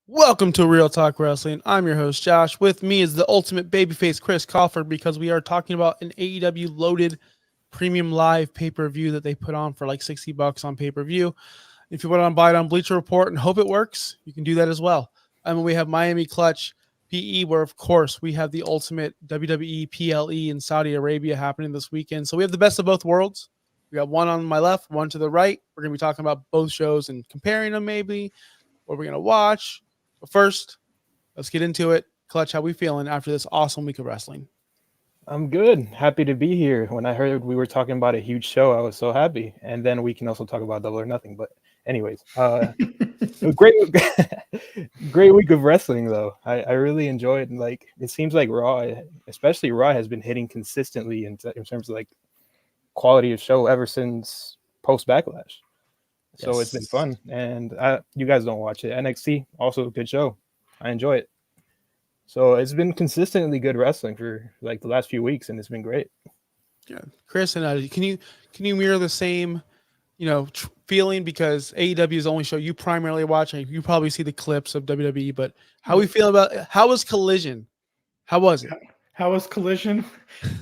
Welcome to Real Talk Wrestling. I'm your host, Josh. With me is the ultimate babyface, Chris Crawford, because we are talking about an AEW loaded premium live pay-per-view that they put on for like $60 on pay-per-view. If you want to buy it on Bleacher Report and hope it works, you can do that as well. And we have Miami Clutch PE, where of course we have the ultimate WWE PLE in Saudi Arabia happening this weekend. So we have the best of both worlds. We got one on my left, one to the right. We're going to be talking about both shows and comparing them maybe, what we're going to watch. But first, let's get into it. Clutch, how we feeling after this awesome week of wrestling? I'm good. Happy to be here. When I heard we were talking about a huge show, I was so happy. And then we can also talk about Double or Nothing. But anyways, it was great, great week of wrestling though. I really enjoyed. Like it seems like Raw, especially Raw, has been hitting consistently in terms of like quality of show ever since post Backlash. So it's been fun. And you guys don't watch it. NXT also a good show. I enjoy it. So it's been consistently good wrestling for like the last few weeks, and it's been great. Yeah, Chris and can you mirror the same, feeling, because AEW is the only show you primarily watch. You probably see the clips of WWE, but how we feel about how was Collision? How was it? How was Collision?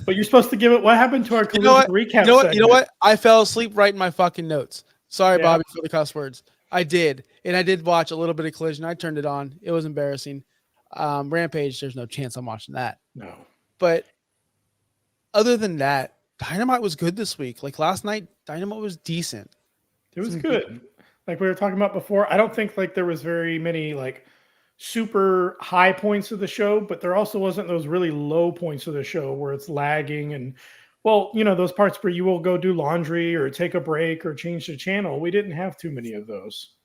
But you're supposed to give it. What happened to our You know Collision what? recap? You know what? I fell asleep writing my fucking notes. Sorry, Yeah. Bobby, for the cuss words. I did, and I did watch a little bit of Collision. I turned it on. It was embarrassing. Rampage, there's no chance I'm watching that. No. But other than that, Dynamite was good this week. Like last night, Dynamite was decent. It was good. Like we were talking about before, I don't think like there was very many like super high points of the show, but there also wasn't those really low points of the show where it's lagging and well, those parts where you will go do laundry or take a break or change the channel. We didn't have too many of those.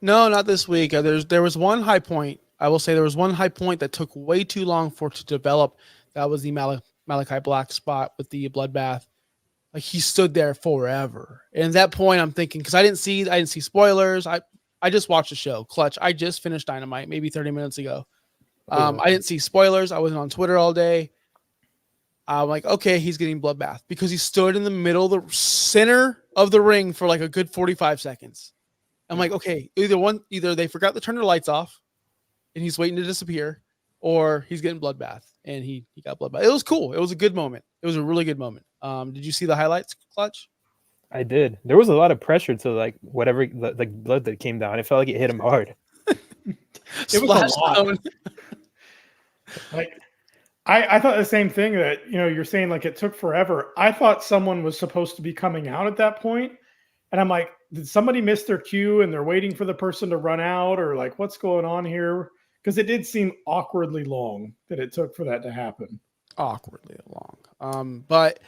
No, not this week. There was one high point. I will say there was one high point that took way too long for it to develop. That was the Malachi Black spot with the bloodbath. Like he stood there forever. And at that point, I'm thinking, because I didn't see spoilers. I just watched the show. Clutch. I just finished Dynamite maybe 30 minutes ago. I didn't see spoilers. I wasn't on Twitter all day. I'm like, okay, he's getting bloodbath because he stood in the middle, the center of the ring for like a good 45 seconds. I'm like, okay, either they forgot to turn their lights off and he's waiting to disappear, or he's getting bloodbath and he got bloodbath. It was cool. It was a good moment. It was a really good moment. Did you see the highlights, Clutch? I did. There was a lot of pressure to like whatever the blood that came down. It felt like it hit him hard. It was a lot. Like I thought the same thing that, you're saying like it took forever. I thought someone was supposed to be coming out at that point. And I'm like, did somebody miss their cue and they're waiting for the person to run out or like what's going on here? Because it did seem awkwardly long that it took for that to happen. Awkwardly long. But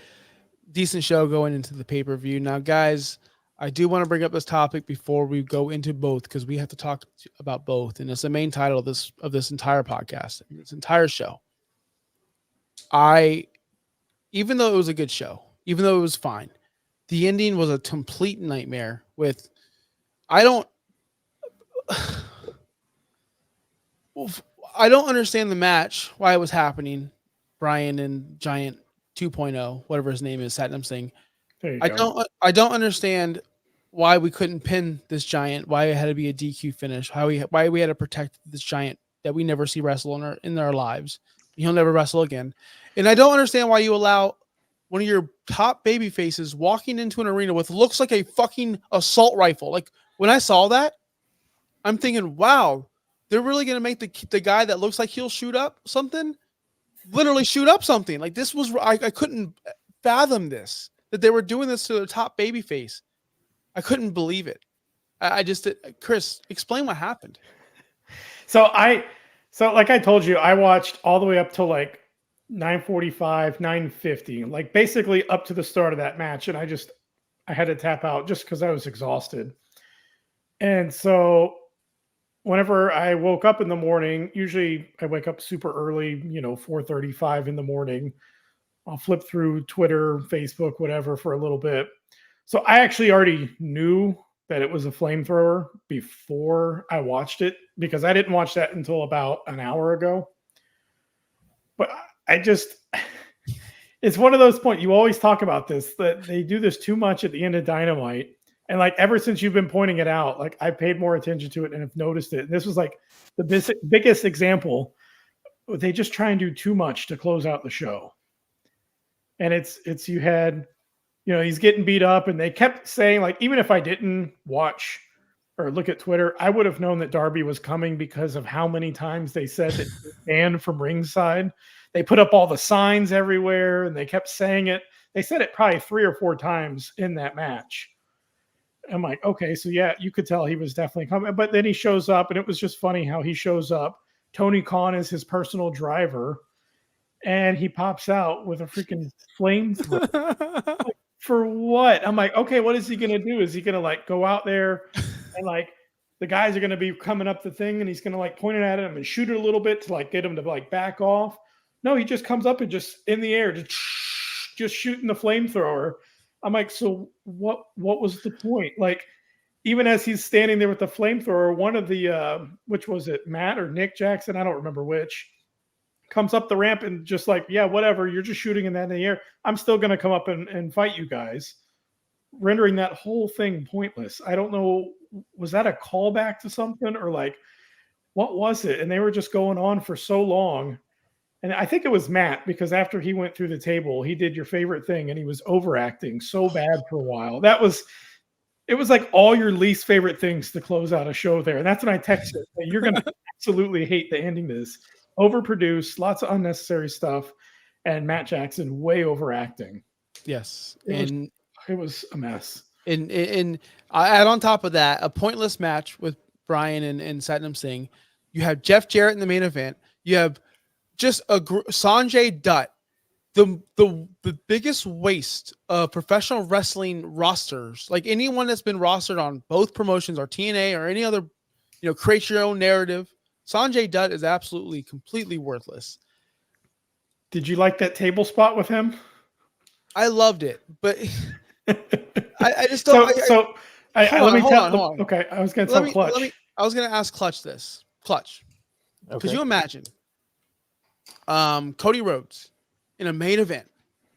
decent show going into the pay-per-view. Now, guys, I do want to bring up this topic before we go into both because we have to talk about both. And it's the main title of this entire podcast, this entire show. Even though it was a good show, even though it was fine, the ending was a complete nightmare with, I don't understand the match, why it was happening. Brian and Giant 2.0, whatever his name is, Satnam Singh. I don't understand why we couldn't pin this Giant, why it had to be a DQ finish, why we had to protect this Giant that we never see wrestle in our lives. He'll never wrestle again. And I don't understand why you allow one of your top baby faces walking into an arena with looks like a fucking assault rifle. Like when I saw that, I'm thinking, wow, they're really going to make the guy that looks like he'll shoot up something, literally shoot up something. Like this was, I couldn't fathom this, that they were doing this to their top baby face. I couldn't believe it. I just did. Chris, explain what happened. So like I told you, I watched all the way up to like 9:45, 9:50, like basically up to the start of that match. And I had to tap out just because I was exhausted. And so whenever I woke up in the morning, usually I wake up super early, 4:35 in the morning. I'll flip through Twitter, Facebook, whatever for a little bit. So I actually already knew that it was a flamethrower before I watched it because I didn't watch that until about an hour ago. But it's one of those points, you always talk about this, that they do this too much at the end of Dynamite And like ever since you've been pointing it out, like I paid more attention to it and have noticed it. This was like the biggest example. They just try and do too much to close out the show. And it's you had, he's getting beat up, and they kept saying, like, even if I didn't watch or look at Twitter, I would have known that Darby was coming because of how many times they said that he was banned from ringside. They put up all the signs everywhere, and they kept saying it. They said it probably 3 or 4 times in that match. I'm like, okay, so yeah, you could tell he was definitely coming. But then he shows up, and it was just funny how he shows up. Tony Khan is his personal driver, and he pops out with a freaking flamethrower. Like, for what? I'm like, okay, what is he gonna do? Is he gonna like go out there and like the guys are gonna be coming up the thing, and he's gonna like point it at him and shoot it a little bit to like get him to like back off? No, he just comes up and just in the air, just shooting the flamethrower. I'm like, so what was the point? Like, even as he's standing there with the flamethrower, one of the which was it, Matt or Nick Jackson? I don't remember which. Comes up the ramp and just like, yeah, whatever, you're just shooting in that in the air. I'm still going to come up and fight you guys, rendering that whole thing pointless. I don't know. Was that a callback to something, or like, what was it? And they were just going on for so long. And I think it was Matt, because after he went through the table, he did your favorite thing, and he was overacting so bad for a while. It was like all your least favorite things to close out a show there. And that's when I texted, you're going to absolutely hate the ending to this. Overproduced, lots of unnecessary stuff, and Matt Jackson way overacting. Yes, it was a mess. And I add on top of that a pointless match with Bryan and Satnam Singh. You have Jeff Jarrett in the main event. You have just Sanjay Dutt, the biggest waste of professional wrestling rosters. Like anyone that's been rostered on both promotions or TNA or any other, create your own narrative. Sanjay Dutt is absolutely completely worthless. Did you like that table spot with him? I loved it, but I just don't. Hold on. Okay, I was going to tell Clutch. I was going to ask Clutch this. Clutch, could you imagine Cody Rhodes in a main event,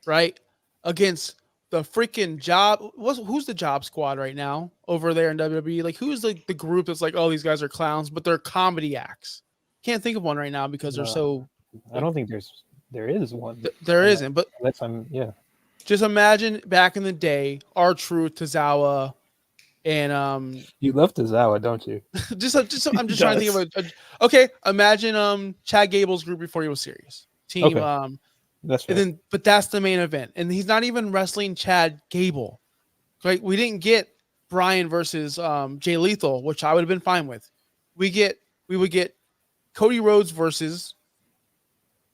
right, against the freaking job? Who's the job squad right now over there in WWE? Like, who's the group that's like, oh, these guys are clowns, but they're comedy acts? Can't think of one right now because they're so. I don't think there is one. There isn't, but unless yeah. Just imagine back in the day, R-Truth, Tozawa, and You love Tozawa, don't you? just I'm just trying to think of okay. Imagine Chad Gable's group before he was serious. Team Okay. That's right. And then, but that's the main event, and he's not even wrestling Chad Gable. Right? We didn't get Bryan versus Jay Lethal, which I would have been fine with. We would get Cody Rhodes versus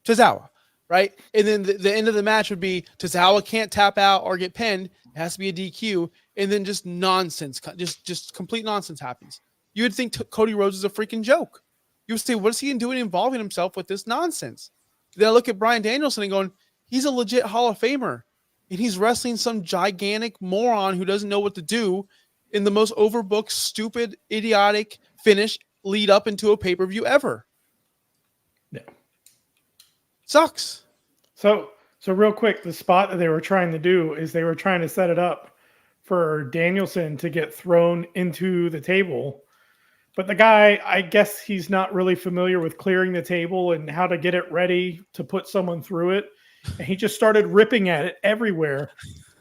Tozawa, right? And then the end of the match would be Tozawa can't tap out or get pinned. It has to be a DQ, and then just nonsense, just complete nonsense happens. You would think Cody Rhodes is a freaking joke. You would say, what is he doing involving himself with this nonsense? Then I look at Bryan Danielson and going, he's a legit Hall of Famer, and he's wrestling some gigantic moron who doesn't know what to do in the most overbooked, stupid, idiotic finish lead up into a pay-per-view ever. Yeah. Sucks. So real quick, the spot that they were trying to do is they were trying to set it up for Danielson to get thrown into the table. But the guy, I guess he's not really familiar with clearing the table and how to get it ready to put someone through it. And he just started ripping at it everywhere.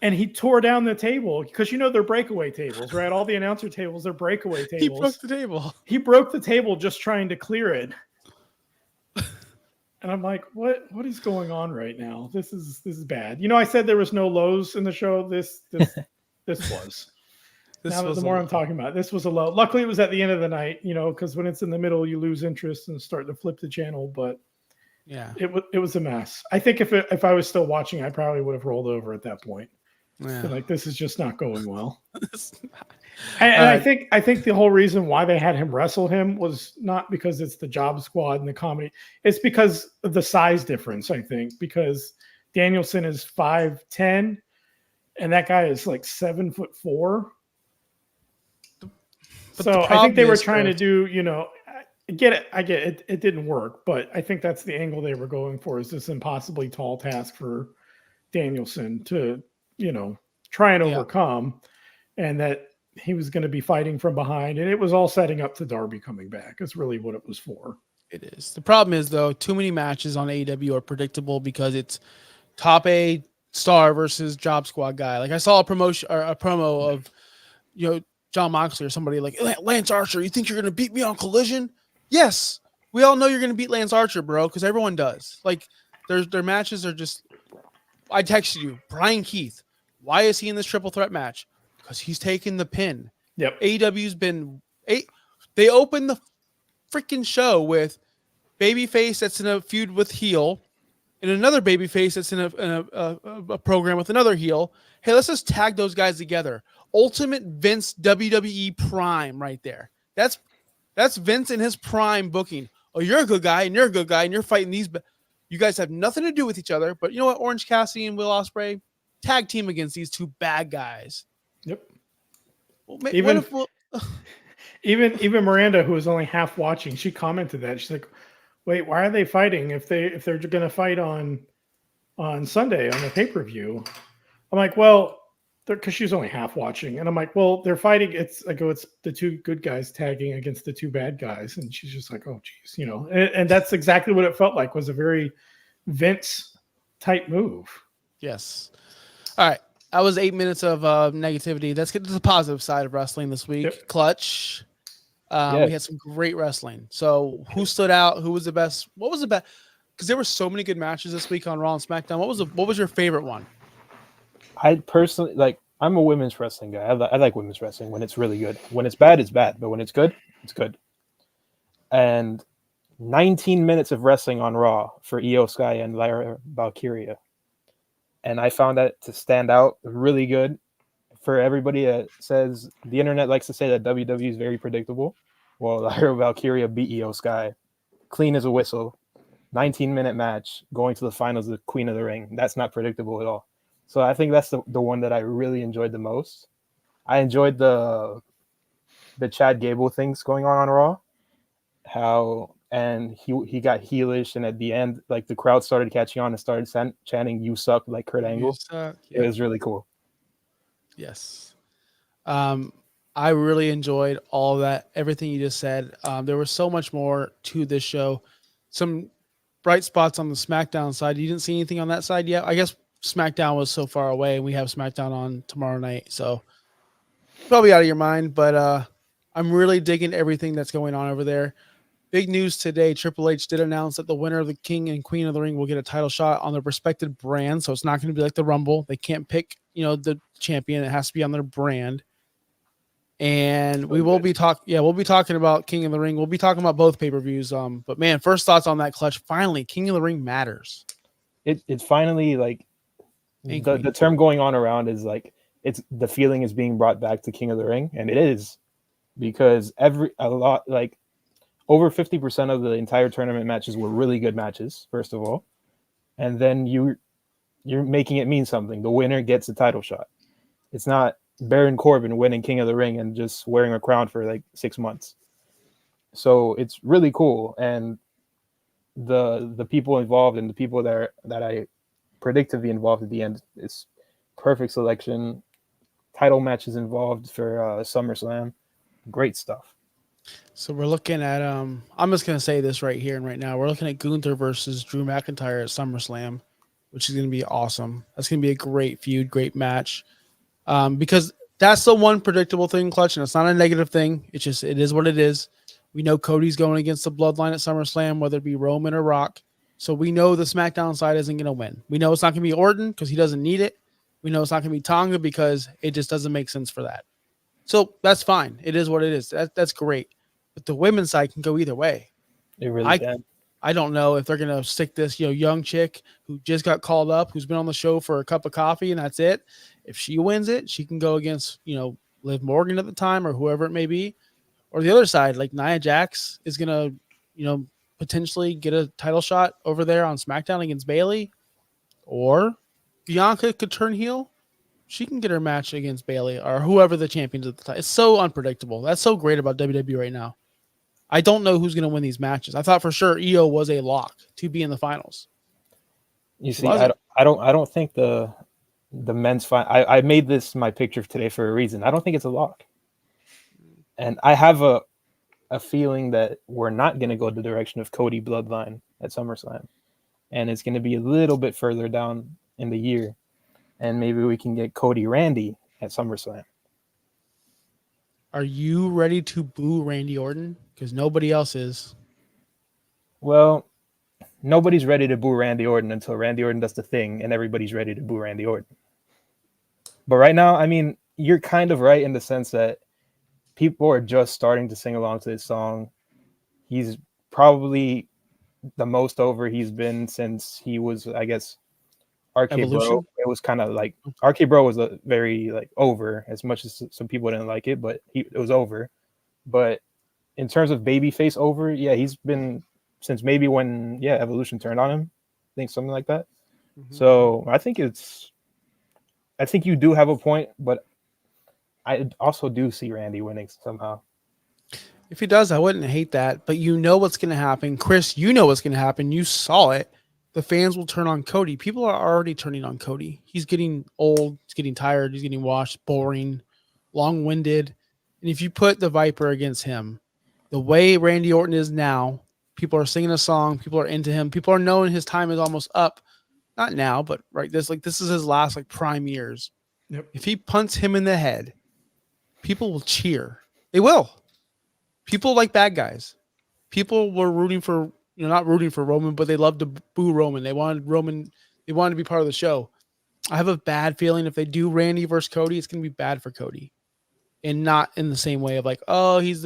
And he tore down the table because, they're breakaway tables, right? All the announcer tables, they're breakaway tables. He broke the table. He broke the table just trying to clear it. And I'm like, what is going on right now? This is bad. I said there was no lows in the show. This was. The more I'm talking about, this was a low. Luckily, it was at the end of the night, because when it's in the middle, you lose interest and start to flip the channel. But yeah, it was a mess. I think if I was still watching, I probably would have rolled over at that point. Yeah. Like, this is just not going well. And I think the whole reason why they had him wrestle him was not because it's the job squad and the comedy. It's because of the size difference, I think, because Danielson is 5'10", and that guy is like 7'4". So I think they were trying to do, I get it. It didn't work, but I think that's the angle they were going for, is this impossibly tall task for Danielson to, try and overcome. And that he was going to be fighting from behind, and it was all setting up to Darby coming back. That's really what it was for. It is. The problem is though, too many matches on AEW are predictable because it's top A star versus job squad guy. Like I saw a promotion or a promo of, John Moxley or somebody like, Lance Archer, you think you're going to beat me on Collision? Yes. We all know you're going to beat Lance Archer, bro, because everyone does. Like their matches are just, I texted you, Brian Keith. Why is he in this triple threat match? Because he's taking the pin. Yep. AEW's been, they opened the freaking show with babyface that's in a feud with heel and another babyface that's in a program with another heel. Hey, let's just tag those guys together. Ultimate Vince WWE prime right there. That's Vince in his prime booking. Oh, you're a good guy and you're a good guy and you're fighting these. You guys have nothing to do with each other, but you know what? Orange Cassidy and Will Ospreay tag team against these two bad guys. Yep. Well, even Miranda, who was only half watching, she commented that. She's like, wait, why are they fighting if they're going to fight on Sunday on the pay-per-view? I'm like, well, because she's only half watching, and I'm like, well, they're fighting. It's the two good guys tagging against the two bad guys, and she's just like, oh, geez, and that's exactly what it felt like. Was a very Vince type move. Yes. All right. That was 8 minutes of negativity. Let's get to the positive side of wrestling this week. Yep. Clutch. We had some great wrestling. So who stood out? Who was the best? What was the best? Because there were so many good matches this week on Raw and SmackDown. What was your favorite one? I personally I'm a women's wrestling guy. I like women's wrestling when it's really good. When it's bad, it's bad. But when it's good, it's good. And 19 minutes of wrestling on Raw for Io Sky and Lyra Valkyria. And I found that to stand out really good. For everybody that says the internet likes to say that WWE is very predictable. Well, Lyra Valkyria beat Io Sky. Clean as a whistle. 19-minute match going to the finals of Queen of the Ring. That's not predictable at all. So I think that's the one that I really enjoyed the most. I enjoyed the Chad Gable things going on Raw. And he got heelish, and at the end, like the crowd started catching on and started chanting "You suck" like Kurt Angle. Yeah. It was really cool. Yes. I really enjoyed all of that, everything you just said. There was so much more to this show. Some bright spots on the SmackDown side. You didn't see anything on that side yet? I guess SmackDown was so far away, and we have SmackDown on tomorrow night, so probably out of your mind, but I'm really digging everything that's going on over there. Big news today, Triple H did announce that the winner of the King and Queen of the Ring will get a title shot on their respected brand, so it's not going to be like the Rumble. They can't pick, the champion. It has to be on their brand. And we will be we'll be talking about King of the Ring. We'll be talking about both pay-per-views. But man, first thoughts on that Clutch. Finally, King of the Ring matters. It's finally like the term going on around is like it's the feeling is being brought back to King of the Ring, and it is because over 50% of the entire tournament matches were really good matches, first of all. And then you're making it mean something. The winner gets a title shot. It's not Baron Corbin winning King of the Ring and just wearing a crown for like 6 months. So it's really cool. And the people involved and the people that I predict to be involved at the end is perfect selection. Title matches involved for SummerSlam. Great stuff. So we're looking at I'm just gonna say this right here and right now. We're looking at Gunther versus Drew McIntyre at SummerSlam, which is gonna be awesome. That's gonna be a great feud, great match. Because that's the one predictable thing, Clutch, and it's not a negative thing. It is what it is. We know Cody's going against the Bloodline at SummerSlam, whether it be Roman or Rock. So we know the SmackDown side isn't gonna win. We know it's not gonna be Orton because he doesn't need it. We know it's not gonna be Tonga because it just doesn't make sense for that. So that's fine. It is what it is. That's great. But the women's side can go either way. It really can. I don't know if they're going to stick this, young chick who just got called up, who's been on the show for a cup of coffee, and that's it. If she wins it, she can go against, Liv Morgan at the time or whoever it may be. Or the other side, like Nia Jax is going to, potentially get a title shot over there on SmackDown against Bayley. Or Bianca could turn heel. She can get her match against Bayley or whoever the champion is at the time. It's so unpredictable. That's so great about WWE right now. I don't know who's going to win these matches. I thought for sure Io was a lock to be in the finals. You see, I don't think the men's final. I made this my picture today for a reason. I don't think it's a lock. And I have a feeling that we're not going to go the direction of Cody Bloodline at SummerSlam, and it's going to be a little bit further down in the year, and maybe we can get Cody Randy at SummerSlam. Are you ready to boo Randy Orton? Because nobody else is. Well, nobody's ready to boo Randy Orton until Randy Orton does the thing, and everybody's ready to boo Randy Orton. But right now, I mean, you're kind of right in the sense that people are just starting to sing along to this song. He's probably the most over he's been since he was, I guess, RK Bro. It was kind of like RK Bro was a very like over, as much as some people didn't like it, but it was over. But in terms of babyface over, yeah, he's been since maybe when Evolution turned on him, I think something like that. Mm-hmm. So I think you do have a point, but I also do see Randy winning somehow. If he does, I wouldn't hate that. But you know what's going to happen. Chris, you know what's going to happen. You saw it. The fans will turn on Cody. People are already turning on Cody. He's getting old. He's getting tired. He's getting washed, boring, long-winded. And if you put the Viper against him, the way Randy Orton is now, people are singing a song. People are into him. People are knowing his time is almost up. Not now, but right. This is his last like prime years. Yep. If he punts him in the head, people will cheer. They will. People like bad guys. People were rooting for, not rooting for Roman, but they loved to boo Roman. They wanted to be part of the show. I have a bad feeling if they do Randy versus Cody, it's going to be bad for Cody. And not in the same way of like, oh, he's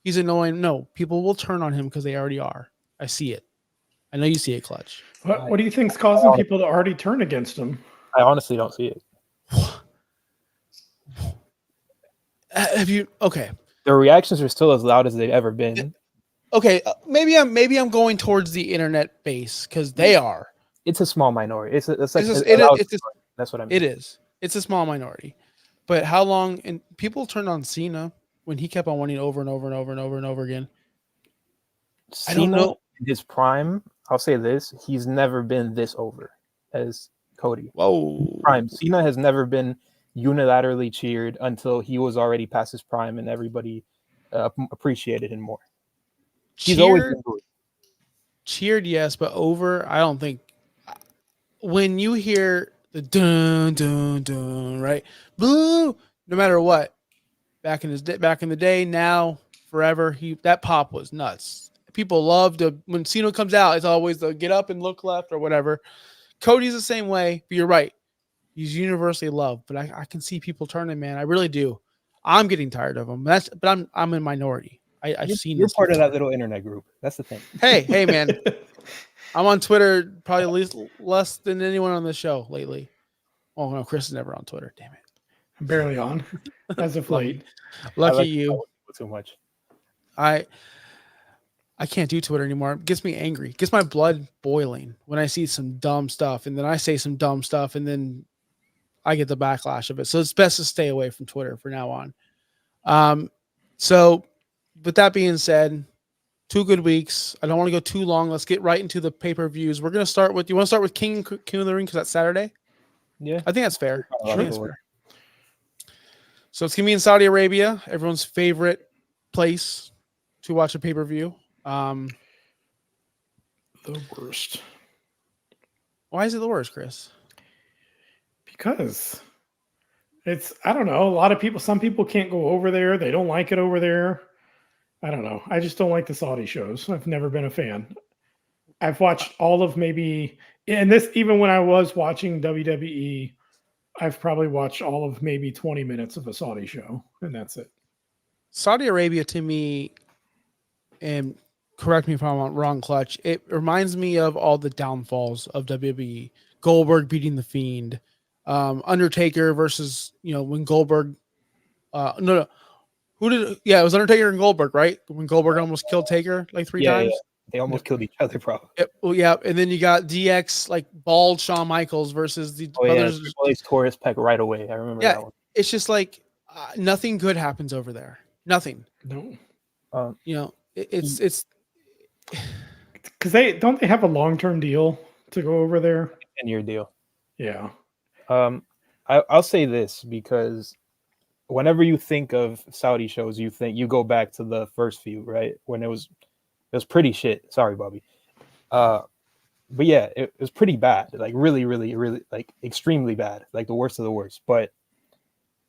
annoying. No, people will turn on him because they already are. I see it. I know you see it, Clutch. What do you think's causing people to already turn against him? I honestly don't see it. Have you? Okay. The reactions are still as loud as they've ever been. Okay, maybe I'm going towards the internet base because they are. It's a small minority. That's what I mean. It is. It's a small minority. But how long? And people turned on Cena when he kept on winning over and over and over and over and over again. Cena, I don't know. In his prime, I'll say this: he's never been this over as Cody. Whoa. Prime. Cena has never been unilaterally cheered until he was already past his prime and everybody appreciated him more. He's always been good. Cheered, yes, but over, I don't think. When you hear the dun dun dun, right, boo, no matter what, back in the day, now forever, that pop was nuts. People love to when Cena comes out, it's always the get up and look left or whatever. Cody's the same way, but you're right. He's universally loved, but I can see people turning, man. I really do. I'm getting tired of him. But I'm in minority. I've seen. You're part of that little internet group. That's the thing. Hey, man. I'm on Twitter probably less than anyone on the show lately. Oh no, Chris is never on Twitter. Damn it. I'm barely on as of late. Lucky you. Too much. I can't do Twitter anymore. It gets me angry. It gets my blood boiling when I see some dumb stuff, and then I say some dumb stuff, and then I get the backlash of it. So it's best to stay away from Twitter from now on. So with that being said, 2 good weeks. I don't want to go too long. Let's get right into the pay-per-views. We're going to start with, you want to start with King of the Ring because that's Saturday? Yeah. I think that's fair. Sure. So it's going to be in Saudi Arabia, everyone's favorite place to watch a pay-per-view. The worst. Why is it the worst, Chris? Because I don't know. Some people can't go over there. They don't like it over there. I don't know. I just don't like the Saudi shows. I've never been a fan. I've watched all of even when I was watching WWE, I've probably watched all of maybe 20 minutes of a Saudi show, and that's it. Saudi Arabia to me, and correct me if I'm wrong, Clutch, it reminds me of all the downfalls of WWE. Goldberg beating The Fiend. Undertaker versus, when Goldberg, it was Undertaker and Goldberg, right? When Goldberg almost killed Taker like 3 times. Yeah. They almost killed each other, probably. And then you got DX, like bald Shawn Michaels versus the brothers. Yeah, tore his pec right away. I remember that one. It's just like nothing good happens over there. Nothing. No. It's because they have a long-term deal to go over there. 10-year deal. Yeah. I'll say this because whenever you think of Saudi shows, you go back to the first few, right? When it was pretty shit. Sorry, Bobby. But yeah, it was pretty bad. Like really, really, really, like extremely bad. Like the worst of the worst. But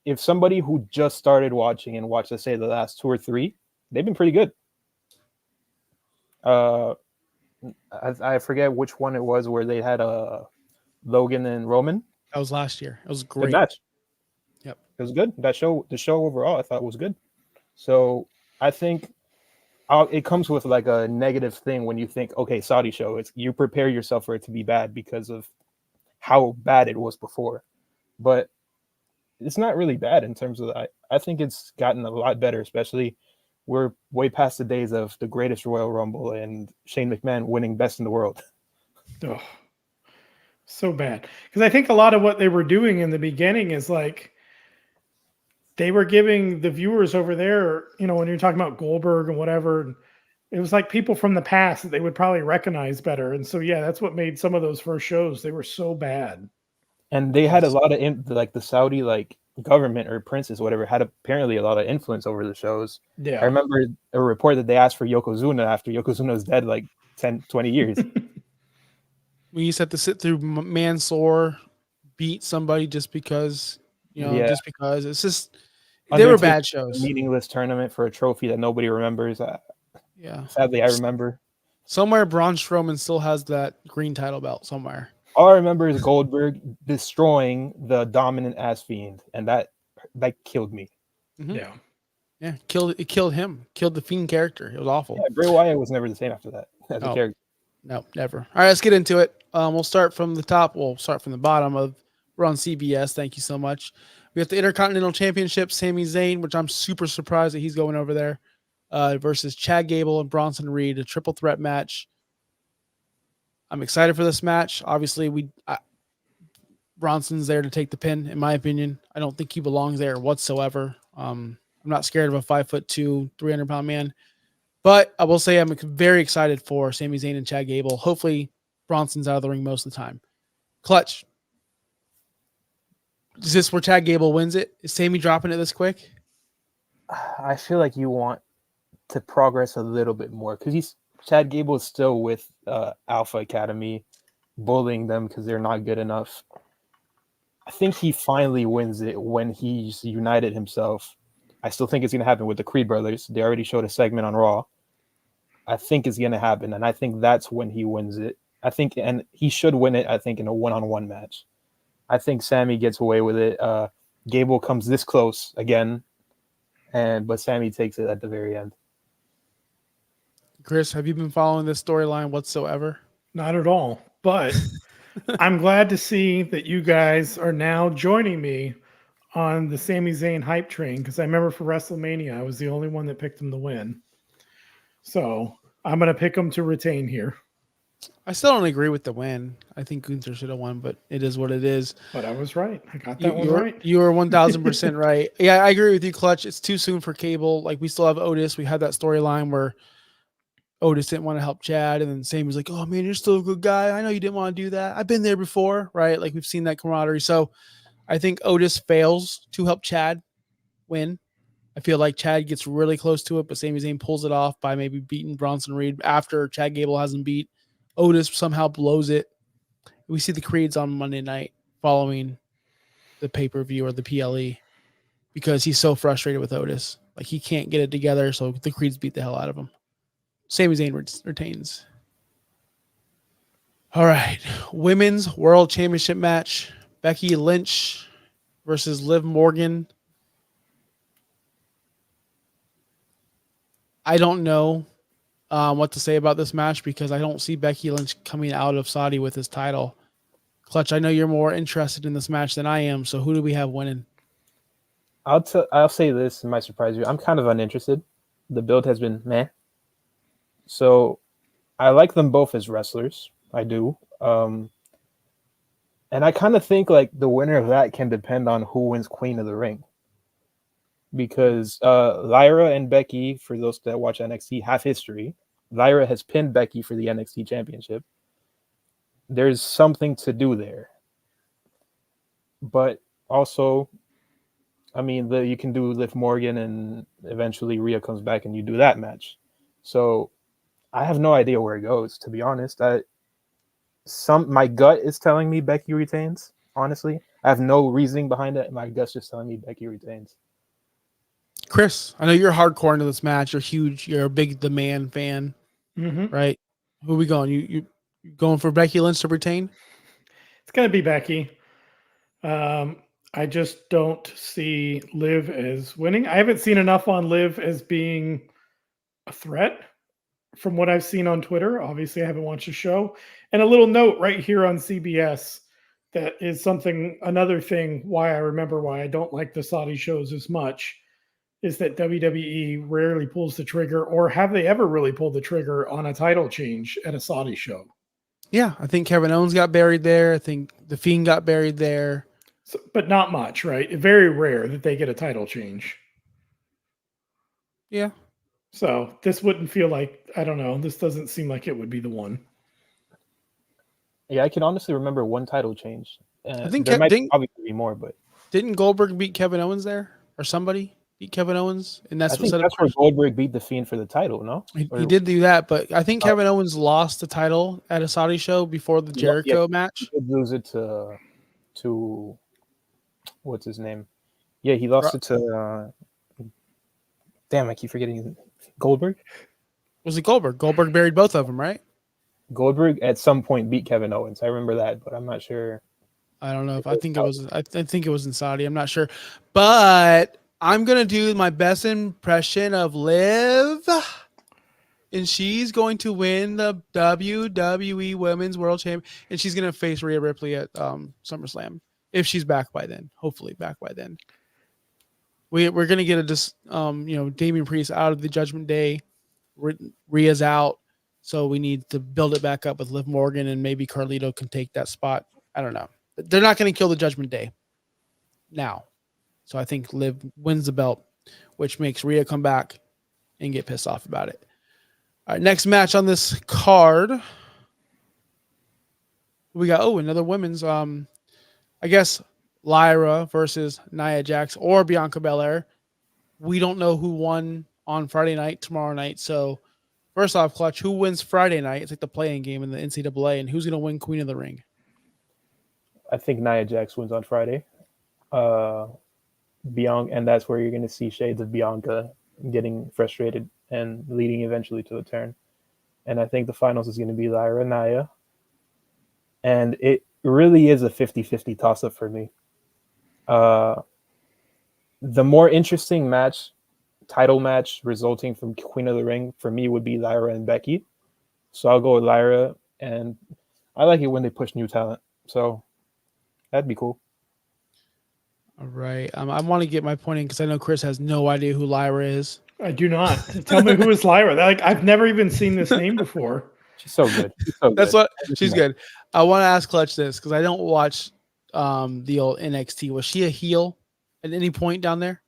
if somebody who just started watching and watched, let's say, the last 2 or 3, they've been pretty good. I forget which one it was where they had Logan and Roman. That was last year. It was Good great. match. Yep. It was good. The show overall, I thought was good. So I think it comes with like a negative thing when you think, okay, Saudi show. You prepare yourself for it to be bad because of how bad it was before. But it's not really bad in terms of I think it's gotten a lot better, especially we're way past the days of the greatest Royal Rumble and Shane McMahon winning best in the world. Oh, so bad. Because I think a lot of what they were doing in the beginning is like they were giving the viewers over there, when you're talking about Goldberg and whatever, it was like people from the past that they would probably recognize better. And so, yeah, that's what made some of those first shows. They were so bad. And they had a lot of like the Saudi government or princes, whatever, had apparently a lot of influence over the shows. Yeah. I remember a report that they asked for Yokozuna after Yokozuna was dead like 10, 20 years. We used to have to sit through Mansoor beat somebody just because, just because. It's just, they were bad shows. Meaningless tournament for a trophy that nobody remembers. Yeah. Sadly, I remember. Somewhere Braun Strowman still has that green title belt somewhere. All I remember is Goldberg destroying the dominant ass Fiend, and that killed me. Mm-hmm. Yeah. Yeah, it killed him. Killed the Fiend character. It was awful. Yeah, Bray Wyatt was never the same after that as a character. No, never. All right, let's get into it. We'll start from the top. We'll start from the bottom. We're on CBS. Thank you so much. We have the Intercontinental Championship, Sami Zayn, which I'm super surprised that he's going over there, versus Chad Gable and Bronson Reed, a triple threat match. I'm excited for this match. Obviously, Bronson's there to take the pin, in my opinion. I don't think he belongs there whatsoever. I'm not scared of a 5'2", 300-pound man. But I will say I'm very excited for Sami Zayn and Chad Gable. Hopefully, Bronson's out of the ring most of the time. Clutch. Is this where Chad Gable wins it? Is Sami dropping it this quick? I feel like you want to progress a little bit more because Chad Gable is still with Alpha Academy, bullying them because they're not good enough. I think he finally wins it when he's united himself. I still think it's going to happen with the Creed brothers. They already showed a segment on Raw. I think it's going to happen, and I think that's when he wins it. And he should win it, I think, in a one-on-one match. I think Sami gets away with it. Gable comes this close again, but Sami takes it at the very end. Chris, have you been following this storyline whatsoever? Not at all, but I'm glad to see that you guys are now joining me on the Sami Zayn hype train, because I remember for WrestleMania, I was the only one that picked him to win. So I'm going to pick him to retain here. I still don't agree with the win. I think Gunther should have won, but it is what it is. But I was right. I got that one right. You were 1,000% right. Yeah, I agree with you, Clutch. It's too soon for Cable. Like, we still have Otis. We had that storyline where Otis didn't want to help Chad, and then Sami was like, "Oh man, you're still a good guy. I know you didn't want to do that. I've been there before," right? Like, we've seen that camaraderie. So I think Otis fails to help Chad win. I feel like Chad gets really close to it, but Sami Zayn pulls it off by maybe beating Bronson Reed after Chad Gable hasn't beat. Otis somehow blows it. We see the Creeds on Monday night following the pay-per-view or the PLE because he's so frustrated with Otis. Like, he can't get it together, so the Creeds beat the hell out of him. Sami Zayn retains. All right. Women's World Championship match. Becky Lynch versus Liv Morgan. I don't know what to say about this match because I don't see Becky Lynch coming out of Saudi with his title. Clutch, I know you're more interested in this match than I am, so who do we have winning? I'll say this, it might surprise you. I'm kind of uninterested. The build has been meh. So I like them both as wrestlers. I do. And I kind of think like the winner of that can depend on who wins Queen of the Ring. Because Lyra and Becky, for those that watch NXT, have history. Lyra has pinned Becky for the NXT Championship. There's something to do there. But also, I mean, you can do Liv Morgan, and eventually Rhea comes back, and you do that match. So I have no idea where it goes. To be honest, my gut is telling me Becky retains. Honestly, I have no reasoning behind it. My gut's just telling me Becky retains. Chris, I know you're hardcore into this match. You're huge. You're a big The Man fan, right? Who are we going? You going for Becky Lynch to retain? It's gonna be Becky. I just don't see Liv as winning. I haven't seen enough on Liv as being a threat from what I've seen on Twitter. Obviously, I haven't watched the show. And a little note right here on CBS that is another thing why I remember why I don't like the Saudi shows as much is that WWE rarely pulls the trigger, or have they ever really pulled the trigger on a title change at a Saudi show? Yeah, I think Kevin Owens got buried there. I think The Fiend got buried there. So, but not much, right? Very rare that they get a title change. Yeah. So this wouldn't feel like, I don't know, this doesn't seem like it would be the one. Yeah, I can honestly remember one title change. I think there might obviously be more, but didn't Goldberg beat Kevin Owens there, or somebody beat Kevin Owens? And that's where Goldberg beat The Fiend for the title. No, he did do that, but I think Kevin Owens lost the title at a Saudi show before the Jericho match. He did lose it to what's his name? Yeah, he lost it to. Damn, I keep forgetting Goldberg. Was it Goldberg? Goldberg buried both of them, right? Goldberg at some point beat Kevin Owens. I remember that, but I'm not sure. I don't know if I think it was. I think it was in Saudi. I'm not sure, but I'm gonna do my best impression of Liv, and she's going to win the WWE Women's World Championship, and she's gonna face Rhea Ripley at SummerSlam if she's back by then. Hopefully, back by then. We're gonna get Damian Priest out of the Judgment Day. Rhea's out, so we need to build it back up with Liv Morgan, and maybe Carlito can take that spot. I don't know. They're not going to kill the Judgment Day now. So I think Liv wins the belt, which makes Rhea come back and get pissed off about it. All right, next match on this card. We got, another women's. I guess Lyra versus Nia Jax or Bianca Belair. We don't know who won on Friday night, tomorrow night. So first off, Clutch, who wins Friday night? It's like the playing game in the NCAA. And who's going to win Queen of the Ring? I think Nia Jax wins on Friday. Bianca, and that's where you're going to see shades of Bianca getting frustrated and leading eventually to the turn. And I think the finals is going to be Lyra and Nia. And it really is a 50-50 toss-up for me. The more interesting title match resulting from Queen of the Ring for me would be Lyra and Becky. So I'll go with Lyra, and I like it when they push new talent. So that'd be cool. All right. I want to get my point in because I know Chris has no idea who Lyra is. I do not. Tell me who is Lyra. I've never even seen this name before. She's so good. That's what she's good. I want to ask Clutch this because I don't watch the old NXT. Was she a heel at any point down there?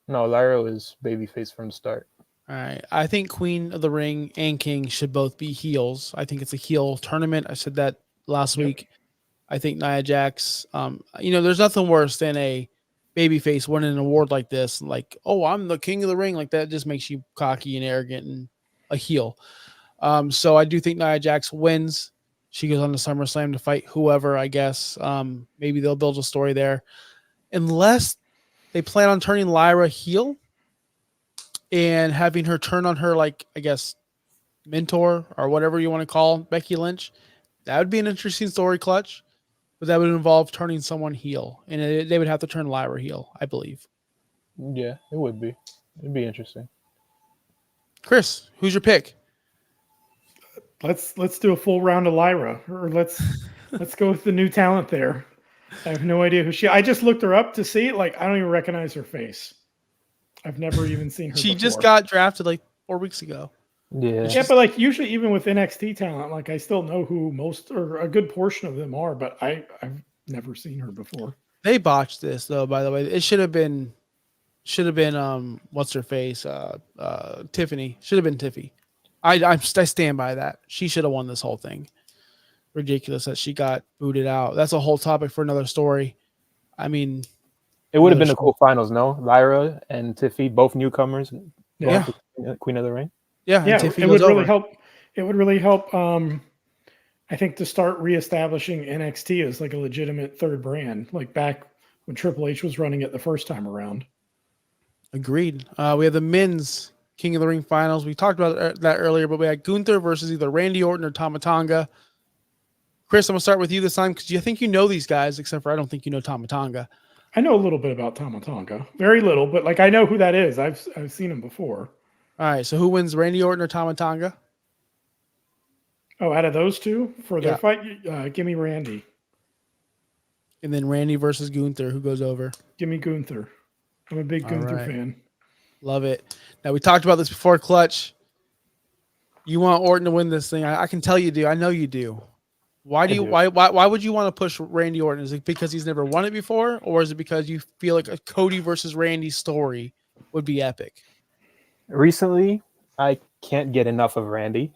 No, Lyra was babyface from the start. All right. I think Queen of the Ring and King should both be heels. I think it's a heel tournament. I said that last week. I think Nia Jax, there's nothing worse than a babyface winning an award like this. Like, I'm the king of the ring. Like that just makes you cocky and arrogant and a heel. So I do think Nia Jax wins. She goes on to SummerSlam to fight whoever, I guess. Maybe they'll build a story there. Unless they plan on turning Lyra heel and having her turn on her, like, I guess, mentor or whatever you want to call Becky Lynch. That would be an interesting story, Clutch. But that would involve turning someone heel. And they would have to turn Lyra heel, I believe. Yeah, it would be. It'd be interesting. Chris, who's your pick? Let's do a full round of Lyra. Or let's go with the new talent there. I have no idea who I just looked her up to see. I don't even recognize her face. I've never even seen her She before. just got drafted 4 weeks ago. Yeah, but usually even with NXT talent, I still know who most or a good portion of them are, but I've never seen her before. They botched this though, by the way. It should have been what's her face? Tiffany. Should have been Tiffy. I stand by that. She should have won this whole thing. Ridiculous that she got booted out. That's a whole topic for another story. I mean, It would have been a cool finals, no? Lyra and Tiffy, both newcomers. Yeah. Queen of the Ring. Yeah. Yeah. Tiffy It would really over. help. It would really help. I think to start reestablishing NXT as like a legitimate third brand, like back when Triple H was running it the first time around. Agreed. We have the men's King of the Ring finals. We talked about that earlier, but we had Gunther versus either Randy Orton or Tama Tonga. Chris, I'm gonna start with you this time because you think you know these guys, except for I don't think you know Tama Tonga. I know a little bit about Tama Tonga, very little, but like I know who that is. I've seen him before. All right, so who wins, Randy Orton or Tama Tonga? Oh, out of those two for their fight, give me Randy. And then Randy versus Gunther, who goes over? Give me Gunther. I'm a big Gunther fan. Love it. Now we talked about this before, Clutch. You want Orton to win this thing? I can tell you do. I know you do. Why do you? Why would you want to push Randy Orton? Is it because he's never won it before, or is it because you feel like a Cody versus Randy story would be epic? Recently, I can't get enough of Randy,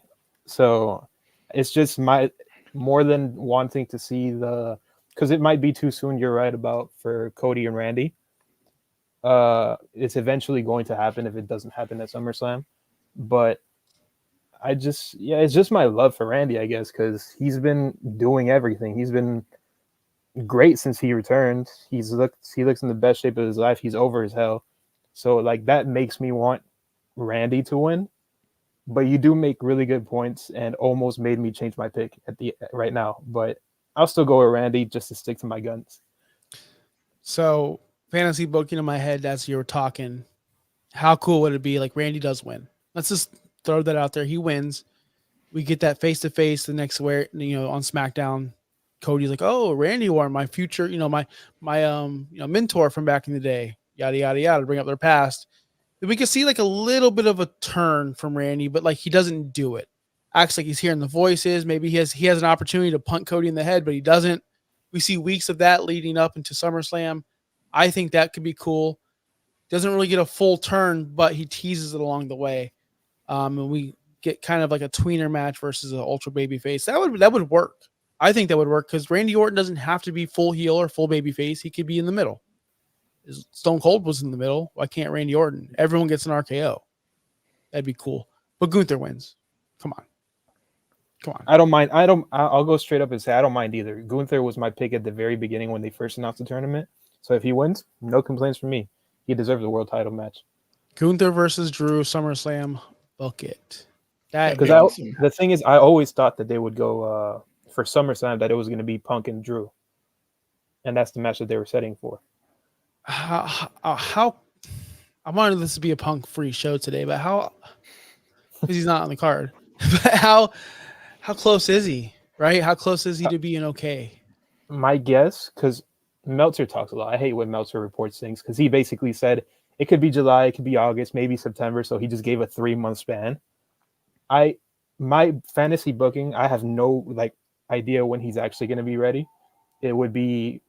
so it's just more than wanting to see because it might be too soon. You're right about for Cody and Randy. It's eventually going to happen if it doesn't happen at SummerSlam, but it's just my love for Randy, I guess, because he's been doing everything. He's been great since he returned. He looks in the best shape of his life. He's over as hell. So like that makes me want Randy to win. But you do make really good points and almost made me change my pick right now. But I'll still go with Randy just to stick to my guns. So fantasy booking in my head as you were talking, how cool would it be? Like Randy does win. Let's just throw that out there. He wins. We get that face to face the next on SmackDown. Cody's like, "Oh, Randy Orton, my future, my mentor from back in the day." Yada yada yada. To bring up their past. We can see like a little bit of a turn from Randy, but like he doesn't do it. Acts like he's hearing the voices. Maybe he has an opportunity to punt Cody in the head, but he doesn't. We see weeks of that leading up into SummerSlam. I think that could be cool. Doesn't really get a full turn, but he teases it along the way. And we get kind of like a tweener match versus an ultra baby face. That would work. I think that would work because Randy Orton doesn't have to be full heel or full baby face. He could be in the middle. Stone Cold was in the middle. Why can't Randy Orton? Everyone gets an RKO. That'd be cool. But Gunther wins. Come on. I don't mind. I'll go straight up and say I don't mind either. Gunther was my pick at the very beginning when they first announced the tournament. So if he wins, no complaints from me. He deserves a world title match. Gunther versus Drew, SummerSlam, bucket. Because the thing is, I always thought that they would go for SummerSlam that it was going to be Punk and Drew, and that's the match that they were setting for. How I wanted this to be a Punk free show today, but because he's not on the card. But how close is he? Right? How close is he to being okay? My guess, because Meltzer talks a lot. I hate when Meltzer reports things because he basically said it could be July, it could be August, maybe September. So he just gave a 3-month span. My fantasy booking, I have no idea when he's actually going to be ready. It would be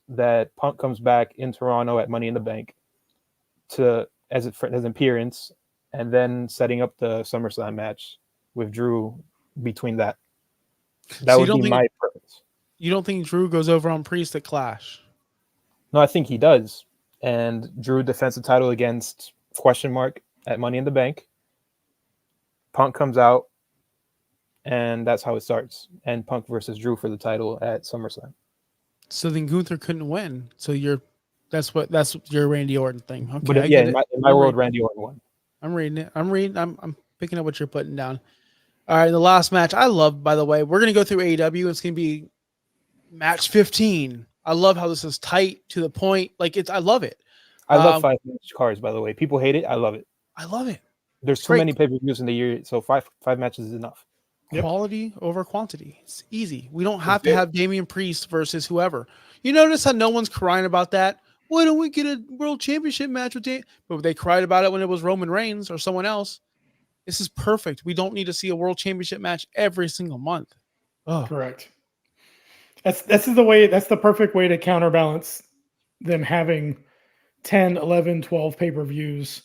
that Punk comes back in Toronto at Money in the Bank as an appearance, and then setting up the SummerSlam match with Drew between that. That would be my preference. You don't think Drew goes over on Priest at Clash? No, I think he does. And Drew defends the title against question mark at Money in the Bank. Punk comes out, and that's how it starts. And Punk versus Drew for the title at SummerSlam. So then Gunther couldn't win. So that's your Randy Orton thing. Okay, but in my world, Randy Orton won. I'm reading it. I'm picking up what you're putting down. All right, the last match I love, by the way, we're gonna go through AEW. It's gonna be match 15. I love how this is tight to the point. I love it. I love 5-match cards, by the way. People hate it. I love it. I love it. There's too many pay-per-views in the year, so five matches is enough. Quality over quantity. It's easy. We don't have to have Damian Priest versus whoever. You notice how no one's crying about that? Why don't we get a world championship match with Damian? But they cried about it when it was Roman Reigns or someone else. This is perfect. We don't need to see a world championship match every single month. Oh. Correct. That's the perfect way to counterbalance them having 10, 11, 12 pay-per-views.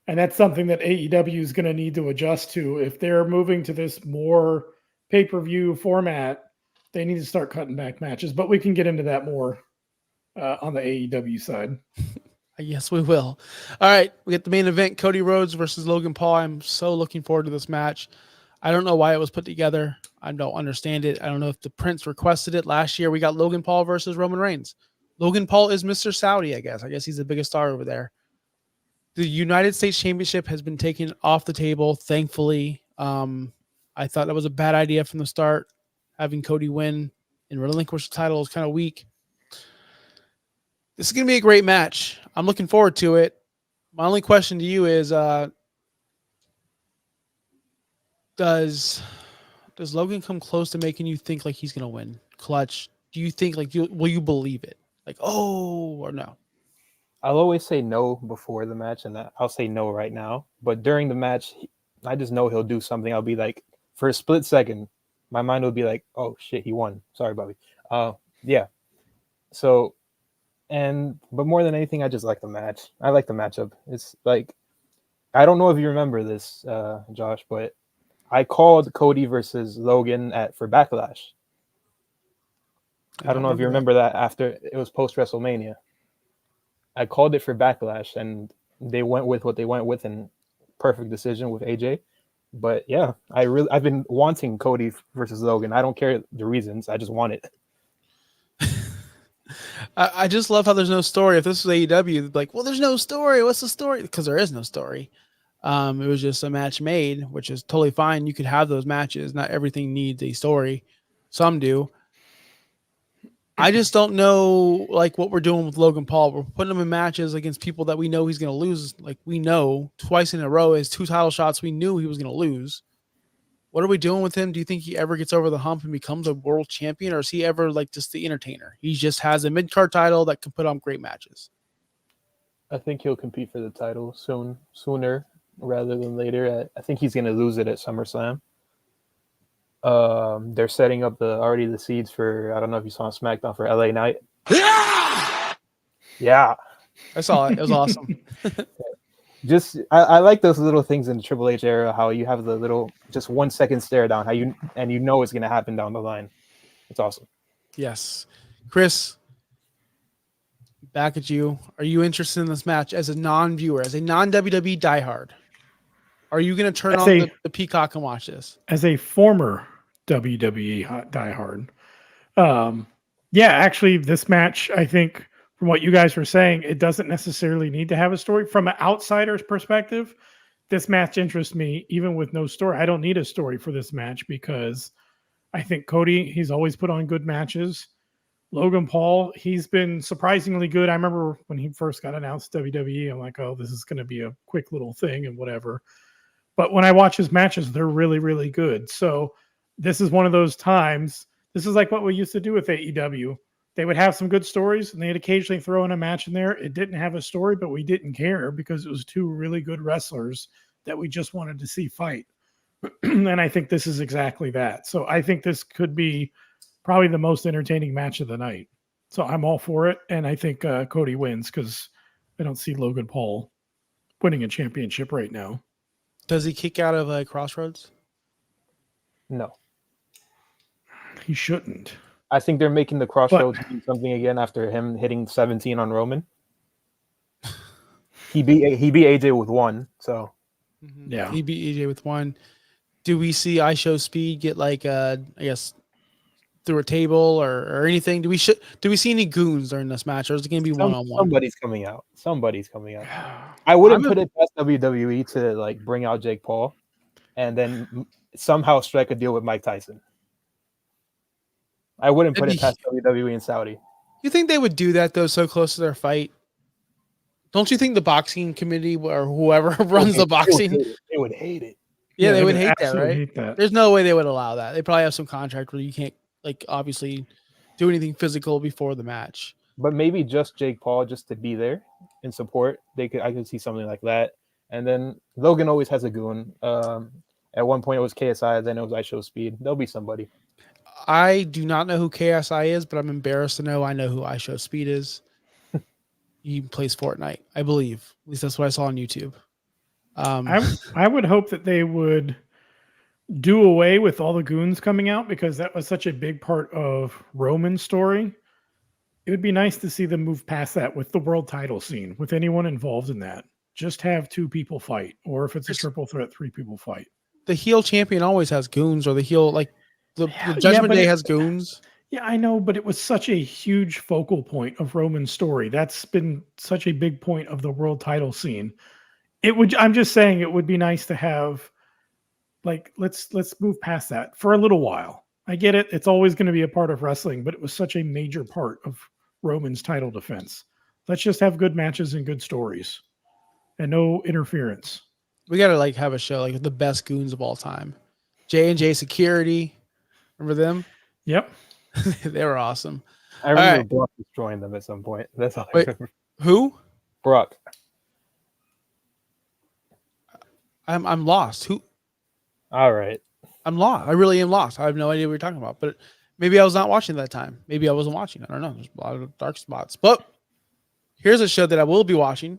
And that's something that AEW is going to need to adjust to. If they're moving to this more pay-per-view format, they need to start cutting back matches. But we can get into that more. on the AEW side. Yes, we will. All right, we get the main event: Cody Rhodes versus Logan Paul. I'm so looking forward to this match. I don't know why it was put together. I don't understand it. I don't know if the Prince requested it. Last year, we got Logan Paul versus Roman Reigns. Logan Paul is Mr. Saudi, I guess. I guess he's the biggest star over there. The United States Championship has been taken off the table, thankfully. I thought that was a bad idea from the start. Having Cody win and relinquish the title is kind of weak. This is going to be a great match. I'm looking forward to it. My only question to you is, does Logan come close to making you think like he's going to win? Clutch. Do you think will you believe it? Like, oh, or no? I'll always say no before the match, and I'll say no right now. But during the match, I just know he'll do something. I'll be like, for a split second, my mind will be like, oh shit, he won. Sorry, Bobby. Yeah. So, but more than anything, I just like the match. I like the matchup. It's like, I don't know if you remember this, Josh, but I called Cody versus Logan for Backlash. I don't know if you remember that after it was post WrestleMania. I called it for Backlash, and they went with what they went with, and perfect decision with AJ. But yeah, I've been wanting Cody versus Logan. I don't care the reasons. I just want it. I just love how there's no story. If this was AEW, like, well, there's no story. What's the story? Because there is no story. It was just a match made, which is totally fine. You could have those matches. Not everything needs a story. Some do. I just don't know like what we're doing with Logan Paul. We're putting him in matches against people that we know he's going to lose. Like we know twice in a row, his 2 title shots, we knew he was going to lose. What are we doing with him? Do you think he ever gets over the hump and becomes a world champion, or is he ever like just the entertainer? He just has a mid-card title that can put on great matches. I think he'll compete for the title sooner rather than later. I think he's going to lose it at SummerSlam. They're setting up the seeds for, I don't know if you saw SmackDown, for LA Knight. Yeah. I saw it. It was awesome. Just I like those little things in the Triple H era, how you have the little just 1 second stare down, how you know it's gonna happen down the line. It's awesome. Yes. Chris, back at you. Are you interested in this match as a non-viewer, as a non-WWE diehard? Are you gonna turn on the Peacock and watch this? As a former WWE diehard. Yeah, actually this match, I think from what you guys were saying, it doesn't necessarily need to have a story. From an outsider's perspective, this match interests me even with no story. I don't need a story for this match because I think Cody, he's always put on good matches. Logan Paul, he's been surprisingly good. I remember when he first got announced WWE, I'm like, oh, this is going to be a quick little thing and whatever. But when I watch his matches, they're really, really good. So this is one of those times. This is like what we used to do with AEW. They would have some good stories, and they'd occasionally throw in a match in there. It didn't have a story, but we didn't care because it was 2 really good wrestlers that we just wanted to see fight. And I think this is exactly that. So I think this could be probably the most entertaining match of the night. So I'm all for it, and I think Cody wins because I don't see Logan Paul winning a championship right now. Does he kick out of Crossroads? No. He shouldn't. I think they're making the Crossroads do something again after him hitting 17 on Roman. He beat AJ with 1, so yeah, he beat AJ with 1. Do we see IShowSpeed get like I guess through a table or anything? Do we see any goons during this match, or is it going to be one-on-one? Somebody's coming out. I wouldn't put it past WWE to like bring out Jake Paul and then somehow strike a deal with Mike Tyson. I wouldn't put it past WWE and Saudi. You think they would do that though, so close to their fight? Don't you think the boxing committee or whoever runs the boxing, they would hate it? Yeah, they would hate that, right? Hate that. There's no way they would allow that. They probably have some contract where you can't, like, obviously do anything physical before the match. But maybe just Jake Paul, just to be there in support. I could see something like that. And then Logan always has a goon. At one point it was KSI, then it was IShowSpeed. There'll be somebody. I do not know who KSI is, but I'm embarrassed to know I know who IShowSpeed is. He plays Fortnite, I believe. At least that's what I saw on YouTube. I would hope that they would do away with all the goons coming out because that was such a big part of Roman's story. It would be nice to see them move past that with the world title scene, with anyone involved in that. Just have 2 people fight, or if it's a triple threat, 3 people fight. The heel champion always has goons, or the heel the Judgment Day has goons. Yeah, I know, but it was such a huge focal point of Roman's story. That's been such a big point of the world title scene. I'm just saying it would be nice to have, like, let's move past that for a little while. I get it. It's always going to be a part of wrestling, but it was such a major part of Roman's title defense. Let's just have good matches and good stories and no interference. We got to have a show like the best goons of all time. J&J Security. Remember them? Yep. They were awesome. I remember Brock destroying them at some point. That's all I remember. Who? Brock. I'm lost. Who? All right. I'm lost. I really am lost. I have no idea what you're talking about. But maybe I was not watching that time. Maybe I wasn't watching. I don't know. There's a lot of dark spots. But here's a show that I will be watching.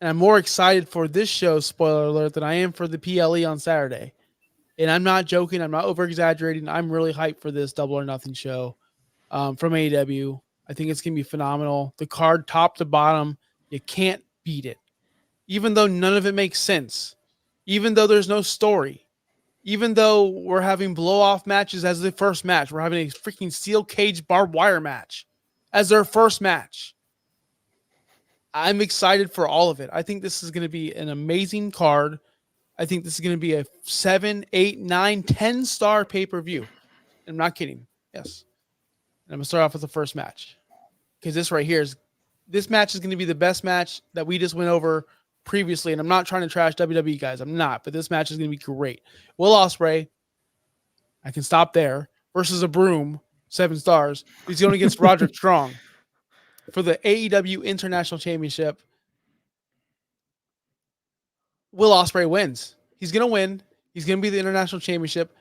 And I'm more excited for this show, spoiler alert, than I am for the PLE on Saturday. And I'm not joking. I'm not over-exaggerating. I'm really hyped for this Double or Nothing show from AEW. I think it's going to be phenomenal. The card, top to bottom, you can't beat it. Even though none of it makes sense. Even though there's no story. Even though we're having blow-off matches as the first match. We're having a freaking steel cage barbed wire match as their first match. I'm excited for all of it. I think this is going to be an amazing card. I think this is going to be a 7, 8, 9, 10-star pay-per-view. I'm not kidding. Yes. And I'm going to start off with the first match. Because this right here this match is going to be the best match that we just went over previously. And I'm not trying to trash WWE, guys. I'm not. But this match is going to be great. Will Ospreay, I can stop there, versus a broom, 7 stars. He's going against Roderick Strong for the AEW International Championship. Will Ospreay wins. He's going to win. He's going to be the International Championship.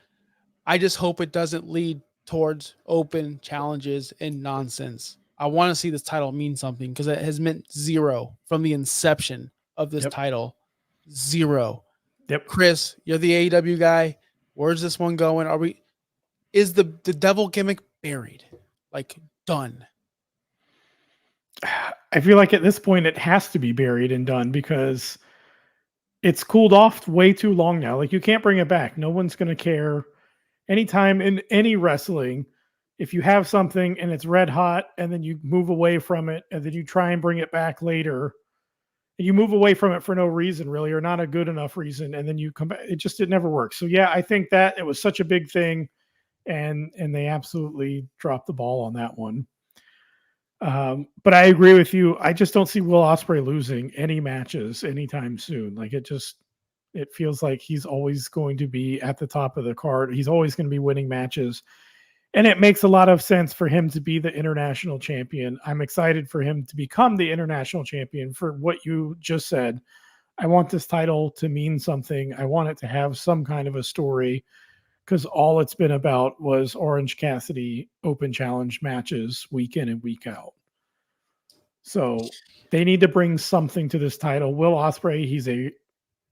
I just hope it doesn't lead towards open challenges and nonsense. I want to see this title mean something because it has meant 0 from the inception of this title. 0. Yep. Chris, you're the AEW guy. Where's this one going? Is the devil gimmick buried? Done? I feel like at this point it has to be buried and done because it's cooled off way too long now. You can't bring it back. No one's going to care. Anytime in any wrestling, if you have something and it's red hot and then you move away from it and then you try and bring it back later, and you move away from it for no reason really, or not a good enough reason, and then you come back, it never works. So yeah, I think that it was such a big thing and they absolutely dropped the ball on that one. But I agree with you. I just don't see Will Ospreay losing any matches anytime soon. It feels like he's always going to be at the top of the card. He's always going to be winning matches. And it makes a lot of sense for him to be the international champion. I'm excited for him to become the international champion for what you just said. I want this title to mean something. I want it to have some kind of a story because all it's been about was Orange Cassidy open challenge matches week in and week out. So they need to bring something to this title. Will Ospreay, he's a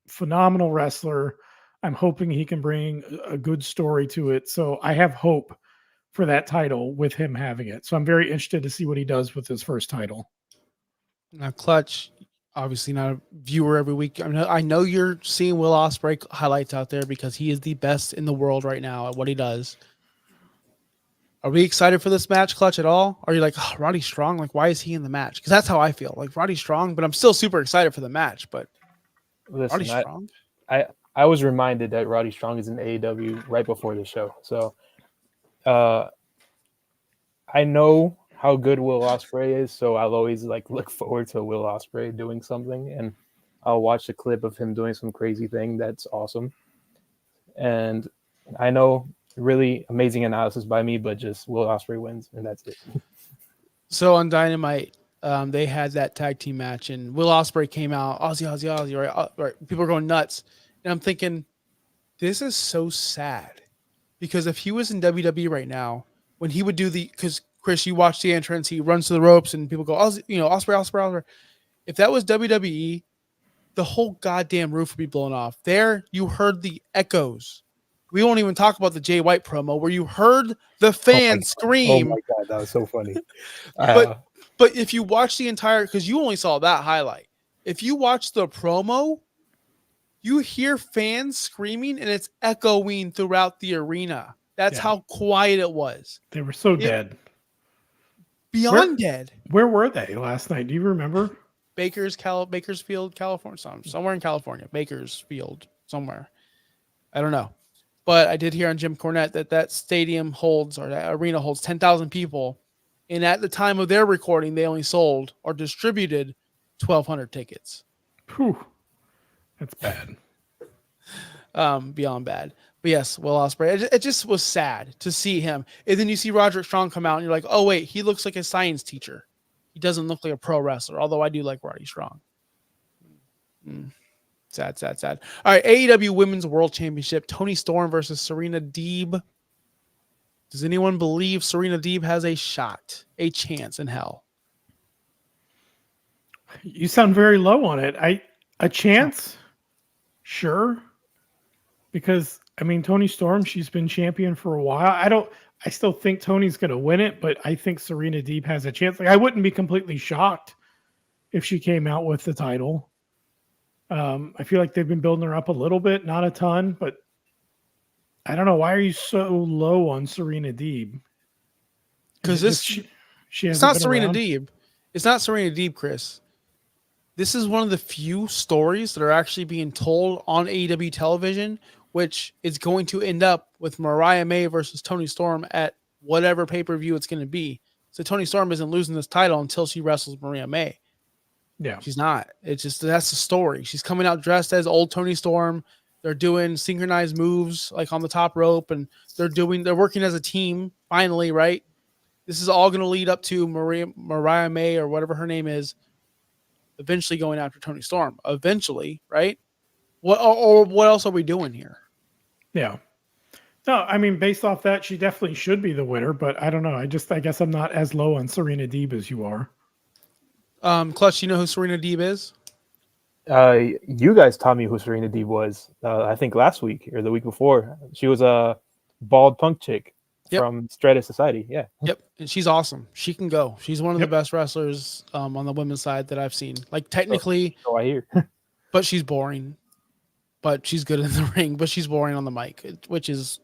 phenomenal wrestler. I'm hoping he can bring a good story to it. So I have hope for that title with him having it. So I'm very interested to see what he does with his first title. Now, Clutch, obviously not a viewer every week. I know you're seeing Will Ospreay highlights out there because he is the best in the world right now at what he does. Are we excited for this match, Clutch, at all? Are you like, oh, Roddy Strong? Why is he in the match? Because that's how I feel. Roddy Strong, but I'm still super excited for the match. But listen, Roddy Strong? I was reminded that Roddy Strong is in AEW right before the show. So I know how good Will Ospreay is, so I'll always look forward to Will Ospreay doing something, and I'll watch a clip of him doing some crazy thing that's awesome. And I know really amazing analysis by me, but just Will Ospreay wins, and that's it. So on Dynamite, they had that tag team match, and Will Ospreay came out, Aussie, right? People are going nuts, and I'm thinking, this is so sad, because if he was in WWE right now, when he would do because Chris, you watch the entrance, he runs to the ropes, and people go, Ospreay. If that was WWE, the whole goddamn roof would be blown off. There, you heard the echoes We won't even talk about the Jay White promo where you heard the fan scream. Oh my god, that was so funny. But if you watch the entire, because you only saw that highlight, if you watch the promo, you hear fans screaming and it's echoing throughout the arena. That's how quiet it was. They were so dead. Beyond dead. Where were they last night? Do you remember? Bakersfield, California. Somewhere in California. Bakersfield, somewhere. I don't know. But I did hear on Jim Cornette that stadium holds, or that arena holds 10,000 people. And at the time of their recording, they only sold or distributed 1,200 tickets. Whew. That's bad. Beyond bad. But yes, Will Ospreay. It just was sad to see him. And then you see Roderick Strong come out and you're like, oh, wait, he looks like a science teacher. He doesn't look like a pro wrestler, although I do like Roddy Strong. Sad. All right, AEW Women's World Championship. Toni Storm versus Serena Deeb. Does anyone believe Serena Deeb has a chance in hell? You sound very low on it. A chance? Sure. Because, I mean, Toni Storm, she's been champion for a while. I still think Tony's going to win it, but I think Serena Deeb has a chance. Like, I wouldn't be completely shocked if she came out with the title. I feel like they've been building her up a little bit, not a ton, but I don't know. Why are you so low on Serena Deeb? Because it's not Serena Deeb. It's not Serena Deeb, Chris. This is one of the few stories that are actually being told on AEW television, which is going to end up with Mariah May versus Toni Storm at whatever pay-per-view it's going to be. So Toni Storm isn't losing this title until she wrestles Mariah May. Yeah. She's not. It's just, that's the story. She's coming out dressed as old Toni Storm. They're doing synchronized moves like on the top rope, and they're working as a team finally, right? This is all going to lead up to Mariah May or whatever her name is eventually going after Toni Storm. Eventually, right? What else are we doing here? Yeah. No, I mean, based off that, she definitely should be the winner, but I don't know. I guess I'm not as low on Serena Deeb as you are. Clutch, you know who Serena Deeb is? You guys taught me who Serena Deeb was, I think last week or the week before. She was a bald punk chick from Stratus Society. Yeah. Yep. And she's awesome. She can go. She's one of the best wrestlers on the women's side that I've seen. Like, technically, so I hear. But she's boring. But she's good in the ring, but she's boring on the mic, which is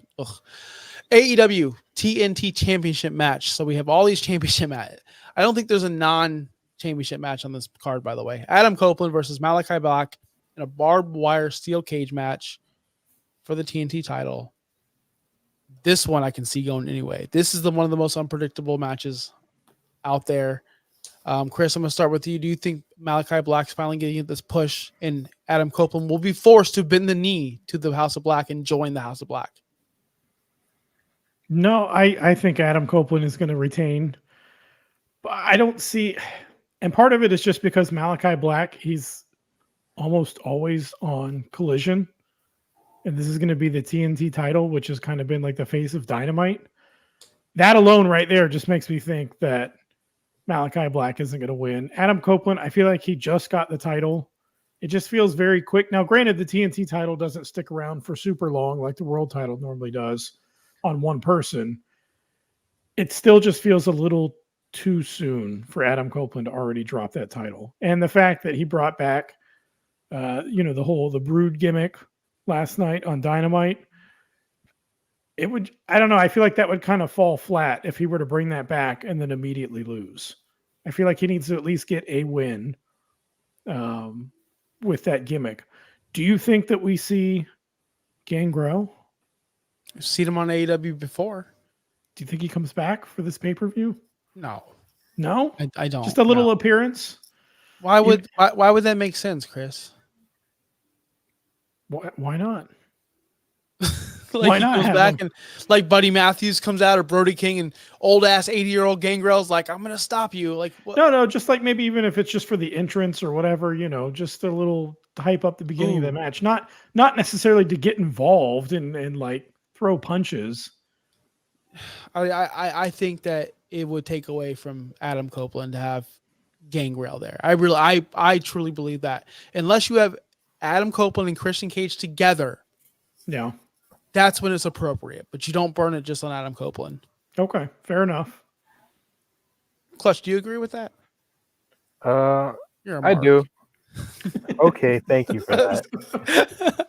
AEW TNT Championship match. So we have all these championship matches. I don't think there's a non-championship match on this card, by the way. Adam Copeland versus Malachi Black in a barbed wire steel cage match for the TNT title. This one I can see going anyway. This is one of the most unpredictable matches out there. Chris, I'm going to start with you. Do you think Malachi Black's finally getting this push and Adam Copeland will be forced to bend the knee to the House of Black and join the House of Black? No, I think Adam Copeland is going to retain. But I don't see, and part of it is just because Malachi Black, he's almost always on Collision. And this is going to be the TNT title, which has kind of been like the face of Dynamite. That alone right there just makes me think that Malachi Black isn't going to win. Adam Copeland, I feel like he just got the title. It just feels very quick. Now, granted, the TNT title doesn't stick around for super long like the world title normally does on one person. It still just feels a little too soon for Adam Copeland to already drop that title. And the fact that he brought back, the Brood gimmick last night on Dynamite, I don't know. I feel like that would kind of fall flat if he were to bring that back and then immediately lose. I feel like he needs to at least get a win with that gimmick. Do you think that we see Gangrel? I've seen him on AEW before. Do you think he comes back for this pay-per-view? No. No? I don't. Just a little appearance? Why would that make sense, Chris? Why not? Why not? He goes back and like Buddy Matthews comes out or Brody King and old ass 80-year-old Gangrel's like, I'm gonna stop you. Like what? No, just like maybe even if it's just for the entrance or whatever, just a little hype up the beginning of the match. Not necessarily to get involved and like throw punches. I think that it would take away from Adam Copeland to have Gangrel there. I truly believe that. Unless you have Adam Copeland and Christian Cage together. Yeah. that's when it's appropriate. But you don't burn it just on Adam Copeland. Okay, fair enough. Clutch, do you agree with that? I do. Okay, thank you for that.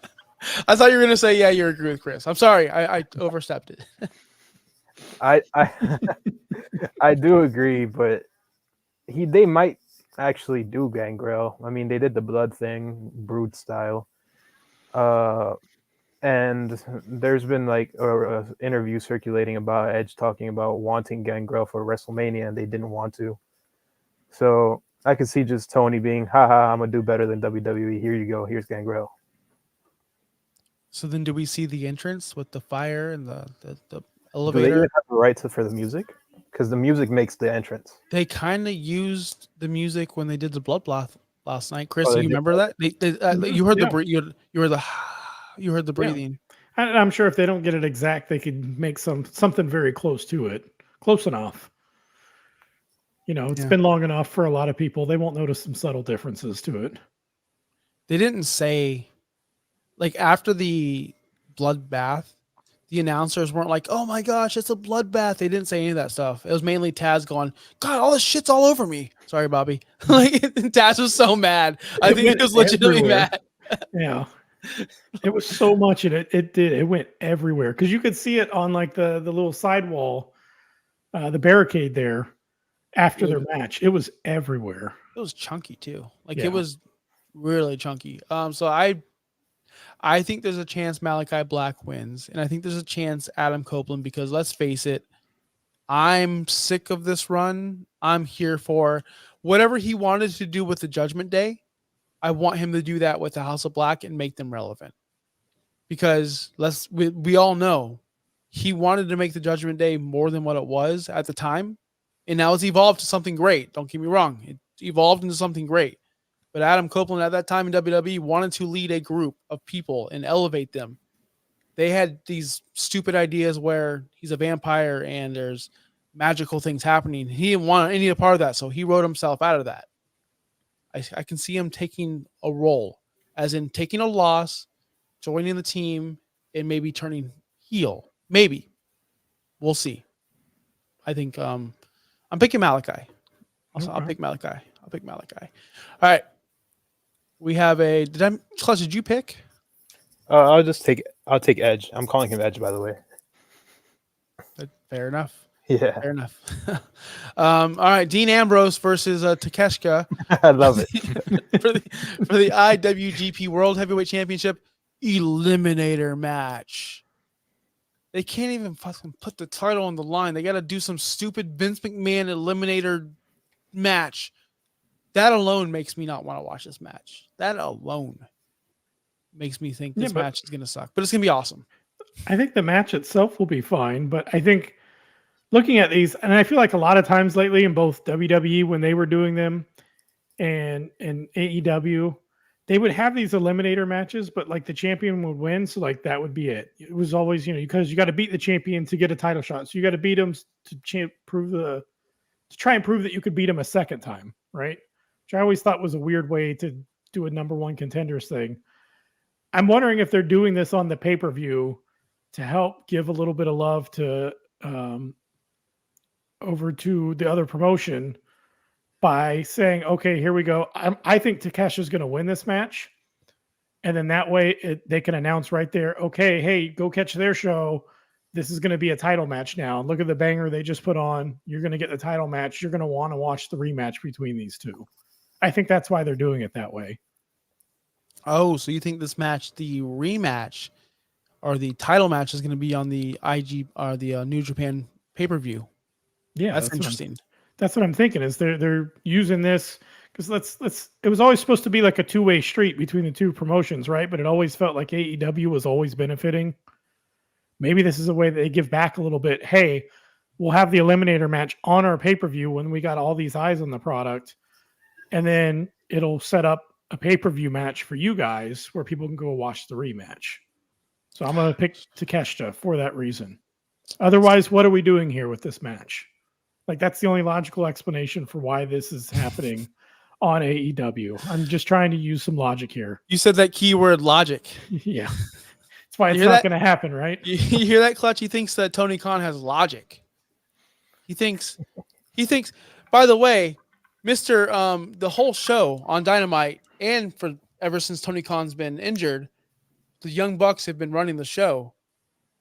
I thought you were gonna say, yeah, you agree with Chris. I'm sorry, I overstepped it. I I do agree, but they might actually do Gangrel. I mean, they did the blood thing, Brood style. And there's been like a interview circulating about Edge talking about wanting Gangrel for WrestleMania, and they didn't want to. So I could see just Tony being, haha, I'm gonna do better than WWE. Here you go. Here's Gangrel. So then, do we see the entrance with the fire and the elevator? Do they even have the rights for the music? Because the music makes the entrance. They kind of used the music when they did the blood bath last night. Chris, Oh, you remember that? You heard you heard the breathing. And I'm sure if they don't get it exact, they could make something very close to it, close enough. You know, it's been long enough for a lot of people. They won't notice some subtle differences to it. They didn't say, like, after the bloodbath, the announcers weren't like, oh my gosh, it's a bloodbath. They didn't say any of that stuff. It was mainly Taz going, God, all this shit's all over me. Sorry, Bobby. Like, Taz was so mad. I think he was legitimately mad. Yeah. It was so much, and it went everywhere. Because you could see it on like the little sidewall, the barricade there after their match. It was everywhere. It was chunky too. Like it was really chunky. So I think there's a chance Malachi Black wins, and I think there's a chance Adam Copeland, because let's face it, I'm sick of this run. I'm here for whatever he wanted to do with the Judgment Day. I want him to do that with the House of Black and make them relevant, because we all know he wanted to make the Judgment Day more than what it was at the time, and now it's evolved to something great. Don't get me wrong, it evolved into something great. But Adam Copeland at that time in WWE wanted to lead a group of people and elevate them. They had these stupid ideas where he's a vampire and there's magical things happening. He didn't want any part of that, so he wrote himself out of that. I can see him taking a role, as in taking a loss, joining the team, and maybe turning heel. Maybe. We'll see. I think I'm picking Malachi. I'll pick Malachi. All right. We have Clutch, did you pick? I'll take Edge. I'm calling him Edge, by the way. Fair enough. Yeah. Fair enough. All right. Dean Ambrose versus Takeshita. I love it. for the IWGP World Heavyweight Championship Eliminator match. They can't even fucking put the title on the line. They got to do some stupid Vince McMahon Eliminator match. That alone makes me not want to watch this match. That alone makes me think this match is going to suck. But it's going to be awesome. I think the match itself will be fine. But I think looking at these, and I feel like a lot of times lately in both WWE when they were doing them and AEW, they would have these eliminator matches, but like the champion would win. So like that would be it. It was always, because you got to beat the champion to get a title shot. So you got to beat him to try and prove that you could beat him a second time, right? Which I always thought was a weird way to do a number one contenders thing. I'm wondering if they're doing this on the pay-per-view to help give a little bit of love to over to the other promotion by saying, okay, here we go. I think Takeshi's going to win this match. And then that way they can announce right there, okay, hey, go catch their show. This is going to be a title match now. Look at the banger they just put on. You're going to get the title match. You're going to want to watch the rematch between these two. I think that's why they're doing it that way. Oh, so you think this match, the rematch or the title match, is going to be on the IG or the New Japan pay-per-view? Yeah, that's interesting. That's what I'm thinking. Is they're using this because it was always supposed to be like a two-way street between the two promotions, right? But it always felt like AEW was always benefiting. Maybe this is a way that they give back a little bit. Hey, we'll have the eliminator match on our pay-per-view when we got all these eyes on the product. And then it'll set up a pay-per-view match for you guys where people can go watch the rematch. So I'm going to pick Takeshita for that reason. Otherwise, what are we doing here with this match? Like, that's the only logical explanation for why this is happening on AEW. I'm just trying to use some logic here. You said that keyword logic. Yeah. It's why it's not going to happen, right? You hear that, Clutch? He thinks that Tony Khan has logic. He thinks. By the way, Mr. The whole show on Dynamite, and for ever since Tony Khan's been injured, the Young Bucks have been running the show.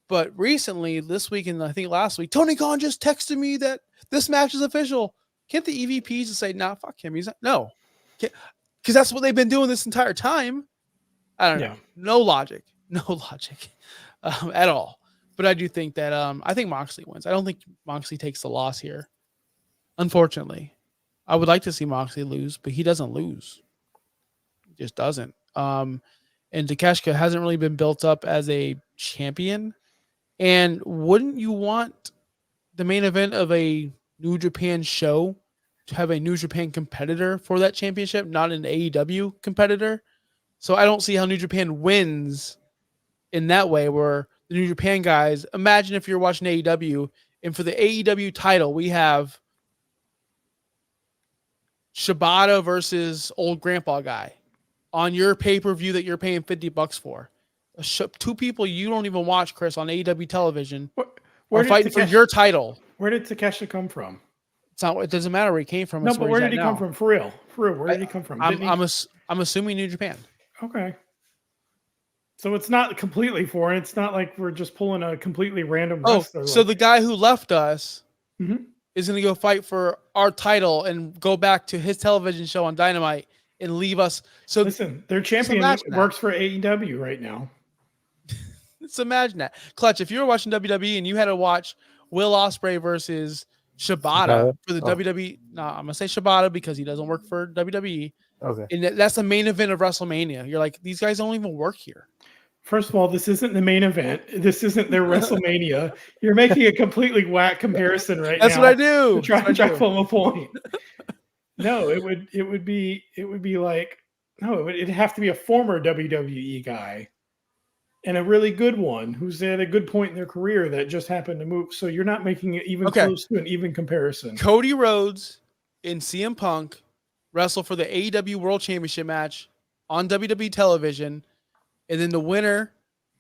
But recently, this week and I think last week, Tony Khan just texted me that this match is official. Can't the EVPs just say, "Nah, fuck him"? He's not. No, because that's what they've been doing this entire time. I don't know. No logic at all. But I do think that I think Moxley wins. I don't think Moxley takes the loss here. Unfortunately, I would like to see Moxley lose, but he doesn't lose. He just doesn't. And Takeshita hasn't really been built up as a champion. And wouldn't you want the main event of a New Japan show to have a New Japan competitor for that championship, not an AEW competitor? So I don't see how New Japan wins in that way, where the New Japan guys, imagine if you're watching AEW and for the AEW title, we have Shibata versus old grandpa guy on your pay-per-view that you're paying $50 for. Two people you don't even watch, Chris, on AEW television are fighting for your title. Where did Takeshita come from? It doesn't matter where he came from. No, but where did he come from? For real, where did he come from? I'm assuming New Japan. Okay. So it's not completely foreign. It's not like we're just pulling a completely random wrestler. So the guy who left us is going to go fight for our title and go back to his television show on Dynamite and leave us. So listen, their champion works for AEW right now. Let's imagine that. Clutch, if you were watching WWE and you had to watch Will Ospreay versus Shibata for the WWE, no, I'm going to say Shibata because he doesn't work for WWE. Okay. And that's the main event of WrestleMania. You're like, these guys don't even work here. First of all, this isn't the main event. This isn't their WrestleMania. You're making a completely whack comparison right now. That's what I do. Try to pull a point. No, it'd be like, no, it'd have to be a former WWE guy and a really good one who's at a good point in their career that just happened to move. So you're not making it even close to an even comparison. Cody Rhodes and CM Punk wrestle for the AEW World Championship match on WWE television, and then the winner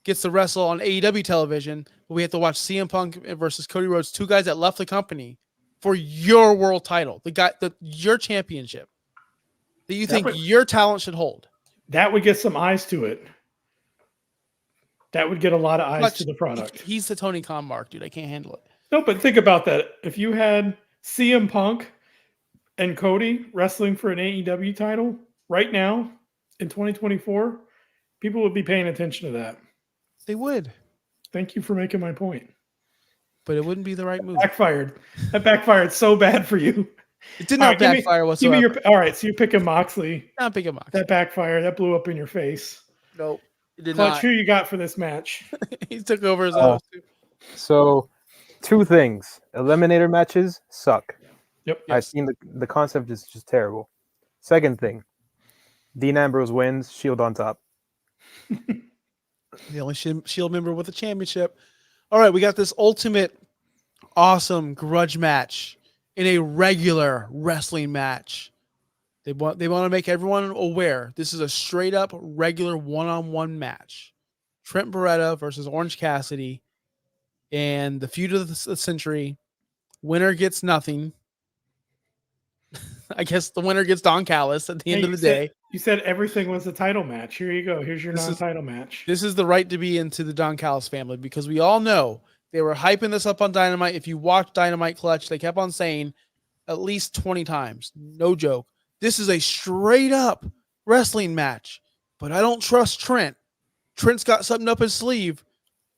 gets to wrestle on AEW television, but we have to watch CM Punk versus Cody Rhodes, two guys that left the company, for your world title, your championship that you think your talent should hold. That would get some eyes to it. That would get a lot of eyes to the product. He's the Tony Khan mark, dude. I can't handle it. No, but think about that. If you had CM Punk and Cody wrestling for an AEW title right now in 2024, people would be paying attention to that. They would. Thank you for making my point. But it wouldn't be the right move. Backfired. That backfired so bad for you. It did not backfire whatsoever. All right, so you're picking Moxley. Not picking Moxley. That backfired. That blew up in your face. Nope. It did Clutch, not. who you got for this match? He took over his own. So, two things. Eliminator matches suck. Yep. I've seen the concept is just terrible. Second thing, Dean Ambrose wins, Shield on top. The only Shield member with a championship. All right, we got this ultimate awesome grudge match in a regular wrestling match. They want to make everyone aware this is a straight up regular one-on-one match. Trent Beretta versus Orange Cassidy, and the feud of the century. Winner gets nothing. I guess the winner gets Don Callis at the end of the day. You said everything was a title match. Here you go. Here's your non-title match. This is the right to be into the Don Callis family, because we all know they were hyping this up on Dynamite. If you watch Dynamite Clutch, they kept on saying at least 20 times. No joke. This is a straight up wrestling match, but I don't trust Trent. Trent's got something up his sleeve.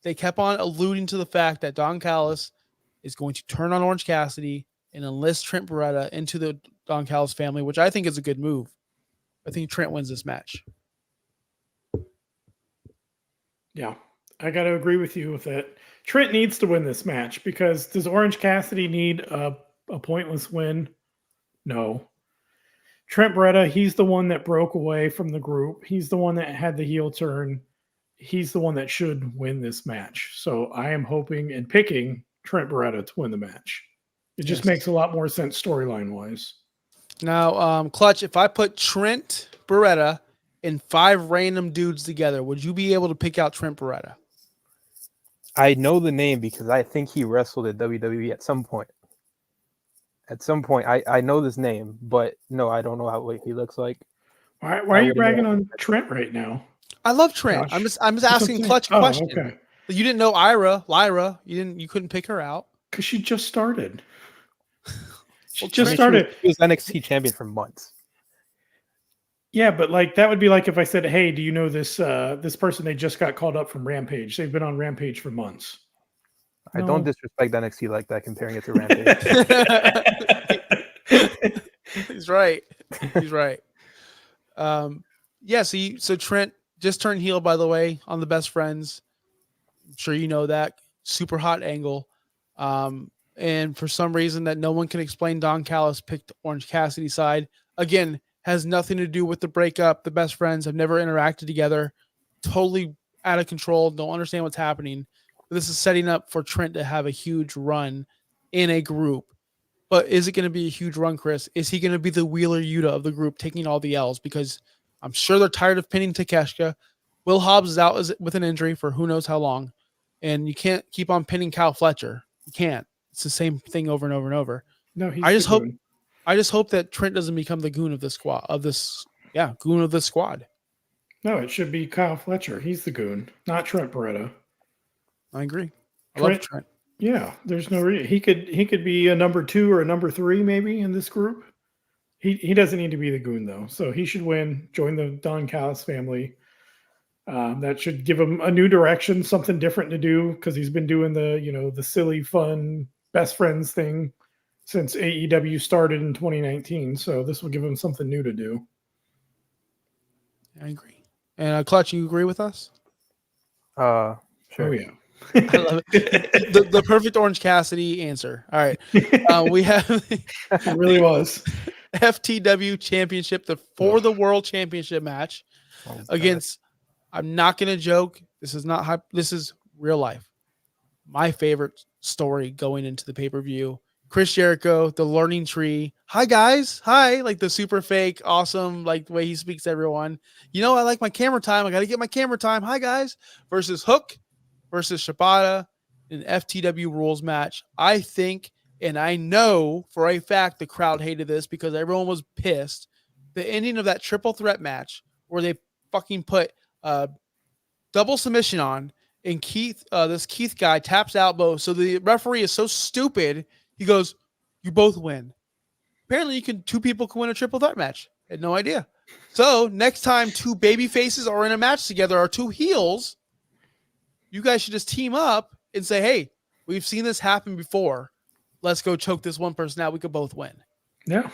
They kept on alluding to the fact that Don Callis is going to turn on Orange Cassidy and enlist Trent Beretta into the Don Callis family, which I think is a good move. I think Trent wins this match. Yeah, I got to agree with you with that. Trent needs to win this match, because does Orange Cassidy need a pointless win? No. Trent Beretta, he's the one that broke away from the group. He's the one that had the heel turn. He's the one that should win this match. So I am hoping and picking Trent Beretta to win the match. It just makes a lot more sense storyline-wise. Now, Clutch, if I put Trent Beretta and 5 random dudes together, would you be able to pick out Trent Beretta? I know the name because I think he wrestled at WWE at some point. I know this name, but no, I don't know what he looks like. Why are you bragging on Trent right now? I love Trent. Gosh. I'm just asking Clutch a question. Okay. You didn't know Lyra. You couldn't pick her out because she just started. She She was NXT champion for months. Yeah, but like that would be like if I said, "Hey, do you know this this person? They just got called up from Rampage. They've been on Rampage for months." I don't disrespect NXT like that, comparing it to Rampage. He's right. He's right. Yeah. So Trent just turned heel, by the way, on the Best Friends. I'm sure you know that. Super hot angle. And for some reason that no one can explain, Don Callis picked Orange Cassidy's side. Again, has nothing to do with the breakup. The Best Friends have never interacted together. Totally out of control. Don't understand what's happening. But this is setting up for Trent to have a huge run in a group. But is it going to be a huge run, Chris? Is he going to be the Wheeler Yuta of the group, taking all the L's? Because I'm sure they're tired of pinning Takeshita. Will Hobbs is out with an injury for who knows how long. And you can't keep on pinning Kyle Fletcher. You can't. It's the same thing over and over and over. No, I just hope that Trent doesn't become the goon of the squad. Goon of the squad. No, it should be Kyle Fletcher. He's the goon, not Trent Beretta. I agree. I love Trent. Yeah, there's no reason he could be a number 2 or a number 3 maybe in this group. He doesn't need to be the goon though, so he should win. Join the Don Callis family. That should give him a new direction, something different to do, because he's been doing the silly, fun Best Friends thing since AEW started in 2019. So this will give him something new to do. I agree. And Clutch, you agree with us? Sure. Oh yeah. I love it. The perfect Orange Cassidy answer. All right. We have it really was FTW Championship, for the World Championship match against. I'm not gonna joke. This is not hype. This is real life. My favorite story going into the pay-per-view. Chris Jericho, the learning tree. Hi guys. Hi. Like the super fake, awesome, like the way he speaks to everyone. I like my camera time. I got to get my camera time. Hi guys. Versus Hook versus Shibata in FTW rules match. I think, and I know for a fact the crowd hated this because everyone was pissed. The ending of that triple threat match where they fucking put double submission on, and this Keith guy taps elbow. So the referee is so stupid. He goes, "You both win." Apparently, two people can win a triple threat match. Had no idea. So next time two baby faces are in a match together, or two heels, you guys should just team up and say, "Hey, we've seen this happen before. Let's go choke this one person out. We could both win." Yeah,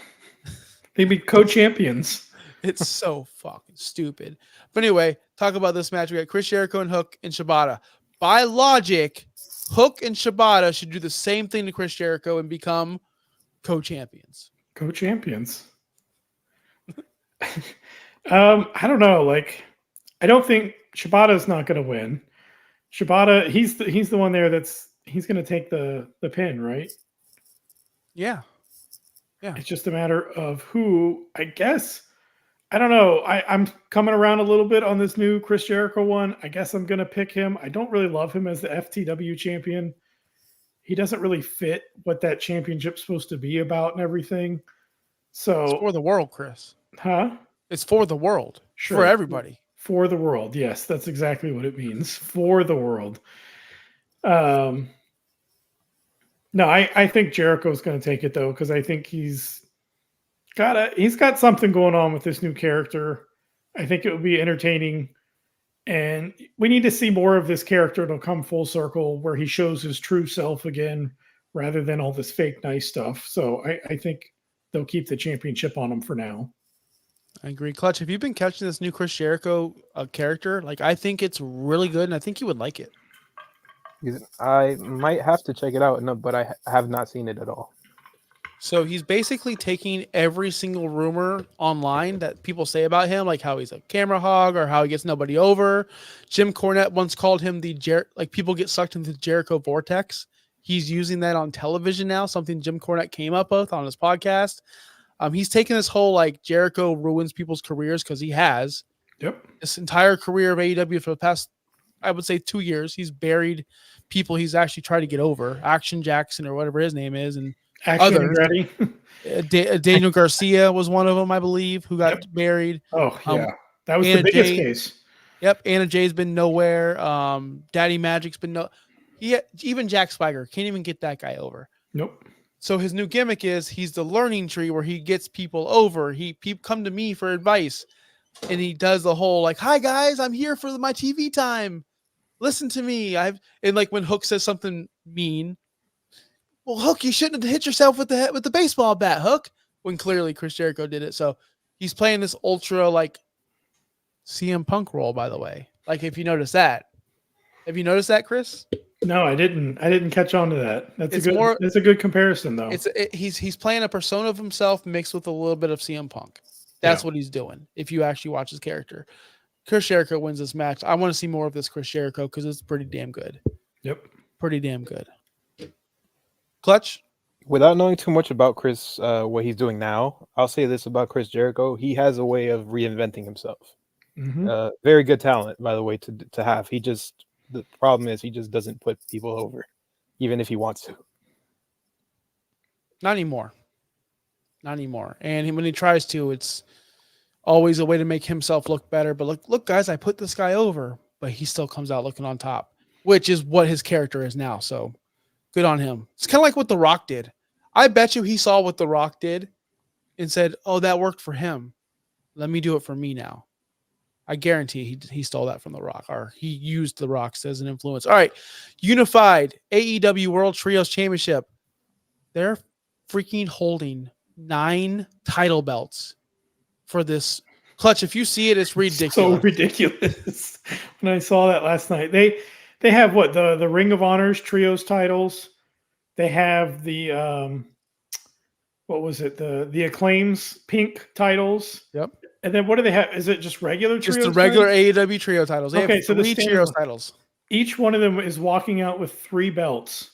they'd be co-champions. It's so fucking stupid. But anyway, talk about this match. We got Chris Jericho and Hook and Shibata. By logic, Hook and Shibata should do the same thing to Chris Jericho and become co-champions. Co-champions. I don't know. Like, I don't think Shibata's not going to win. Shibata, he's the one there he's going to take the pin, right? Yeah. Yeah. It's just a matter of who, I guess. I don't know. I'm coming around a little bit on this new Chris Jericho one. I guess I'm going to pick him. I don't really love him as the FTW champion. He doesn't really fit what that championship's supposed to be about and everything. So it's for the world, Chris. Huh? It's for the world. Sure. For everybody. For the world. Yes, that's exactly what it means. For the world. No, I think Jericho's going to take it though, because I think he's got something going on with this new character. I think it would be entertaining, and we need to see more of this character. It'll come full circle where he shows his true self again, rather than all this fake nice stuff. So I think they'll keep the championship on him for now. I agree. Clutch, have you been catching this new Chris Jericho character? Like, I think it's really good, and I think you would like it. I might have to check it out, but I have not seen it at all. So he's basically taking every single rumor online that people say about him, like how he's a camera hog or how he gets nobody over. Jim Cornette once called him people get sucked into the Jericho vortex. He's using that on television now, something Jim Cornette came up with on his podcast. He's taken this whole like Jericho ruins people's careers, because he has. Yep. This entire career of AEW for the past I would say 2 years. He's buried people he's actually tried to get over, Action Jackson or whatever his name is, and Actually, others. ready. Daniel Garcia was one of them, I believe, who got buried. Oh yeah, that was Anna the biggest Jay, case. Yep, Anna Jay's been nowhere. Daddy Magic's been even Jack Swagger can't even get that guy over. Nope. So his new gimmick is he's the learning tree where he gets people over. People come to me for advice, and he does the whole like, "Hi guys, I'm here for my TV time. Listen to me." And like when Hook says something mean, well, Hook, you shouldn't have hit yourself with the baseball bat, Hook. When clearly Chris Jericho did it. So he's playing this ultra like CM Punk role, by the way. Like if you notice that, have you noticed that, Chris? No, I didn't. I didn't catch on to that. That's a good comparison, though. He's playing a persona of himself mixed with a little bit of CM Punk. That's what he's doing. If you actually watch his character, Chris Jericho wins this match. I want to see more of this Chris Jericho because it's pretty damn good. Yep, pretty damn good. Clutch. Without knowing too much about Chris, what he's doing now, I'll say this about Chris Jericho: he has a way of reinventing himself. Mm-hmm. Very good talent, by the way, to have. The problem is he just doesn't put people over, even if he wants to. Not anymore. And when he tries to, it's always a way to make himself look better. But look, guys, I put this guy over, but he still comes out looking on top, which is what his character is now. So good on him. It's kind of like what The Rock did. I bet you he saw what The Rock did and said, "Oh, that worked for him. Let me do it for me now." I guarantee he stole that from The Rock, or he used The Rock as an influence. All right, Unified AEW World Trios Championship. They're freaking holding 9 title belts for this. Clutch, if you see it, it's ridiculous. So ridiculous. When I saw that last night, they have what the Ring of Honor's trios titles. They have the what was it? The Acclaim's pink titles. Yep. And then what do they have? Is it just regular trios? Just the regular AEW trio titles. They have so 3 trios titles. Each one of them is walking out with 3 belts.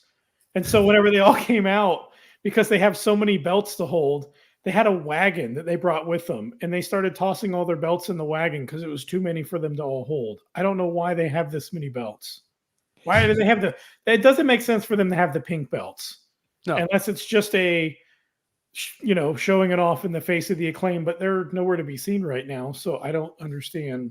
And so whenever they all came out, because they have so many belts to hold, they had a wagon that they brought with them. And they started tossing all their belts in the wagon because it was too many for them to all hold. I don't know why they have this many belts. Why do they have it doesn't make sense for them to have the pink belts. No. Unless it's just showing it off in the face of the Acclaim, but they're nowhere to be seen right now. So I don't understand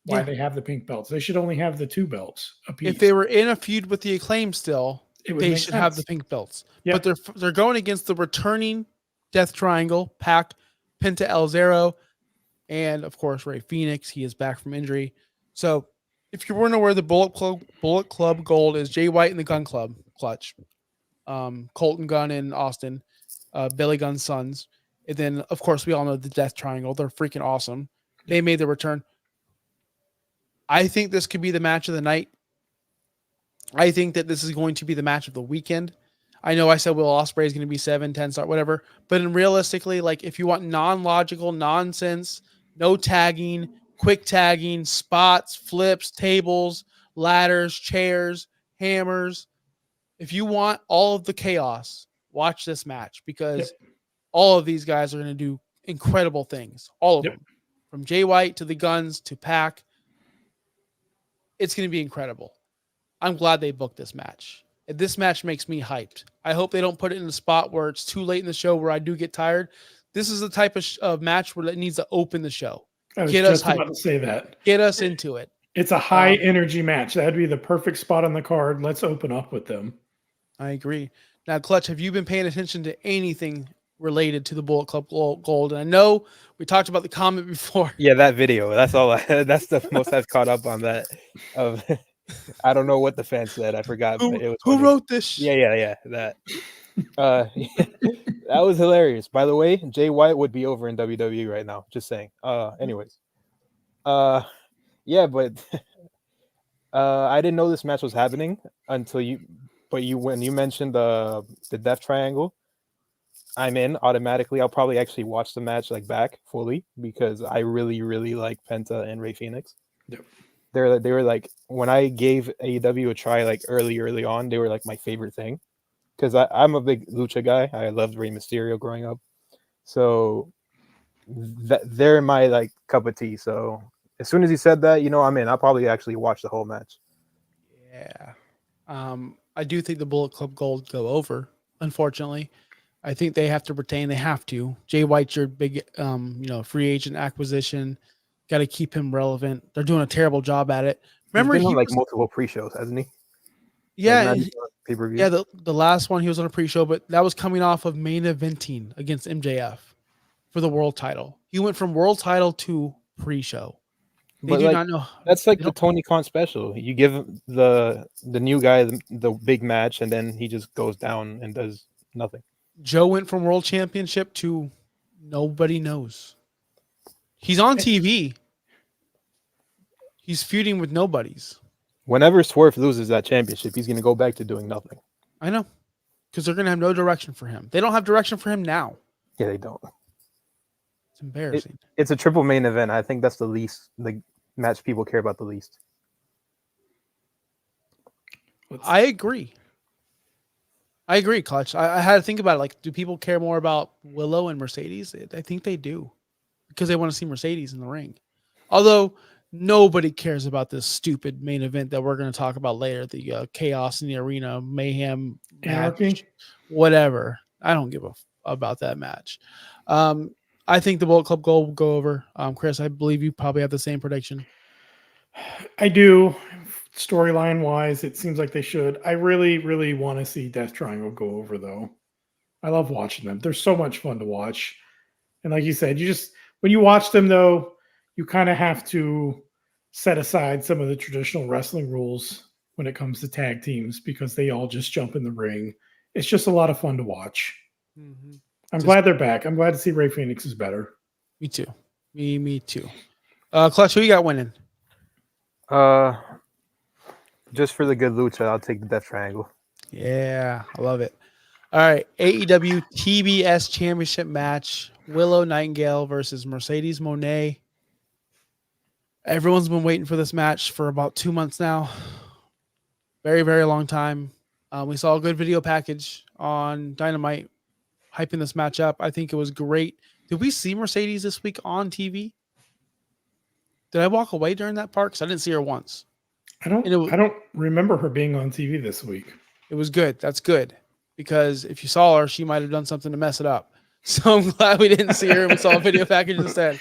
why they have the pink belts. They should only have the 2 belts apiece. If they were in a feud with the Acclaim still, they should have the pink belts. Yep. But they're going against the returning Death Triangle, Pac, Penta El Zero, and of course Ray Phoenix. He is back from injury. So if you weren't aware, the Bullet Club Gold is Jay White and the Gun Club, Clutch, Colton Gunn and Austin, Billy Gunn's sons. And then, of course, we all know the Death Triangle. They're freaking awesome. They made the return. I think this could be the match of the night. I think that this is going to be the match of the weekend. I know I said Will Ospreay is going to be 7, 10 star, whatever. But realistically, like if you want non-logical nonsense, no tagging, quick tagging, spots, flips, tables, ladders, chairs, hammers. If you want all of the chaos, watch this match because all of these guys are going to do incredible things. All of them. From Jay White to the Guns to Pac. It's going to be incredible. I'm glad they booked this match. This match makes me hyped. I hope they don't put it in a spot where it's too late in the show where I do get tired. This is the type of match where it needs to open the show. I was just about to say that. Get us into it. It's a high energy match. That'd be the perfect spot on the card. Let's open up with them. I agree. Now, Clutch, have you been paying attention to anything related to the Bullet Club Gold? And I know we talked about the comment before. Yeah, that video. That's all. That's the most I've caught up on that. I don't know what the fan said. I forgot. But it was who wrote this? Yeah. That. That was hilarious. By the way, Jay White would be over in WWE right now. Just saying. Anyways. Yeah, but I didn't know this match was happening until when you mentioned the Death Triangle, I'm in automatically. I'll probably actually watch the match back fully because I really, really like Penta and Ray Phoenix. Yep. They were like, when I gave AEW a try early on, they were my favorite thing because I'm a big lucha guy. I loved Rey Mysterio growing up, so they're my cup of tea. So as soon as he said that, I'm in. I'll probably actually watch the whole match. Yeah. I do think the Bullet Club Gold go over, unfortunately. I think they have to retain. They have to. Jay White's your big, free agent acquisition. Got to keep him relevant. They're doing a terrible job at it. Remember, He's been he on like was, multiple pre-shows, hasn't he? yeah, Like, and not pay-per-view. yeah. The last one he was on a pre-show, but that was coming off of main eventing against MJF for the world title. He went from world title to pre-show. They But do like not know. that's like they the don't- Tony Khan special. You give the new guy the big match, and then he just goes down and does nothing. Joe went from world championship to nobody knows. He's on TV. He's feuding with nobodies. Whenever Swerve loses that championship, he's gonna go back to doing nothing. I know. Because they're going to have no direction for him. They don't have direction for him now. Yeah, they don't. It's embarrassing. It's a triple main event. I think that's the match people care about the least. I agree. Clutch. I had to think about it. Like, do people care more about Willow and Mercedes? I think they do. Because they want to see Mercedes in the ring. Although nobody cares about this stupid main event that we're going to talk about later. The Chaos in the Arena, Mayhem match, Anarchy? whatever. I don't give about that match. I think the Bullet Club Gold will go over. Chris, I believe you probably have the same prediction. I do. Storyline wise, it seems like they should. I really, really want to see Death Triangle go over, though. I love watching them. They're so much fun to watch. And like you said, when you watch them, though, you kind of have to set aside some of the traditional wrestling rules when it comes to tag teams because they all just jump in the ring. It's just a lot of fun to watch. Mm-hmm. I'm glad they're back. I'm glad to see Ray Phoenix is better. Me too. Me too. Clutch, who you got winning? Just for the good lucha, I'll take the Death Triangle. Yeah, I love it. All right, AEW TBS Championship match: Willow Nightingale versus Mercedes Moné. Everyone's been waiting for this match for about 2 months now. Very, very long time. We saw a good video package on Dynamite hyping this match up. I think it was great. Did we see Mercedes this week on TV? Did I walk away during that part? Because I didn't see her once. I don't remember her being on TV this week. It was good. That's good. Because if you saw her, she might have done something to mess it up. So I'm glad we didn't see her and we saw a video package instead.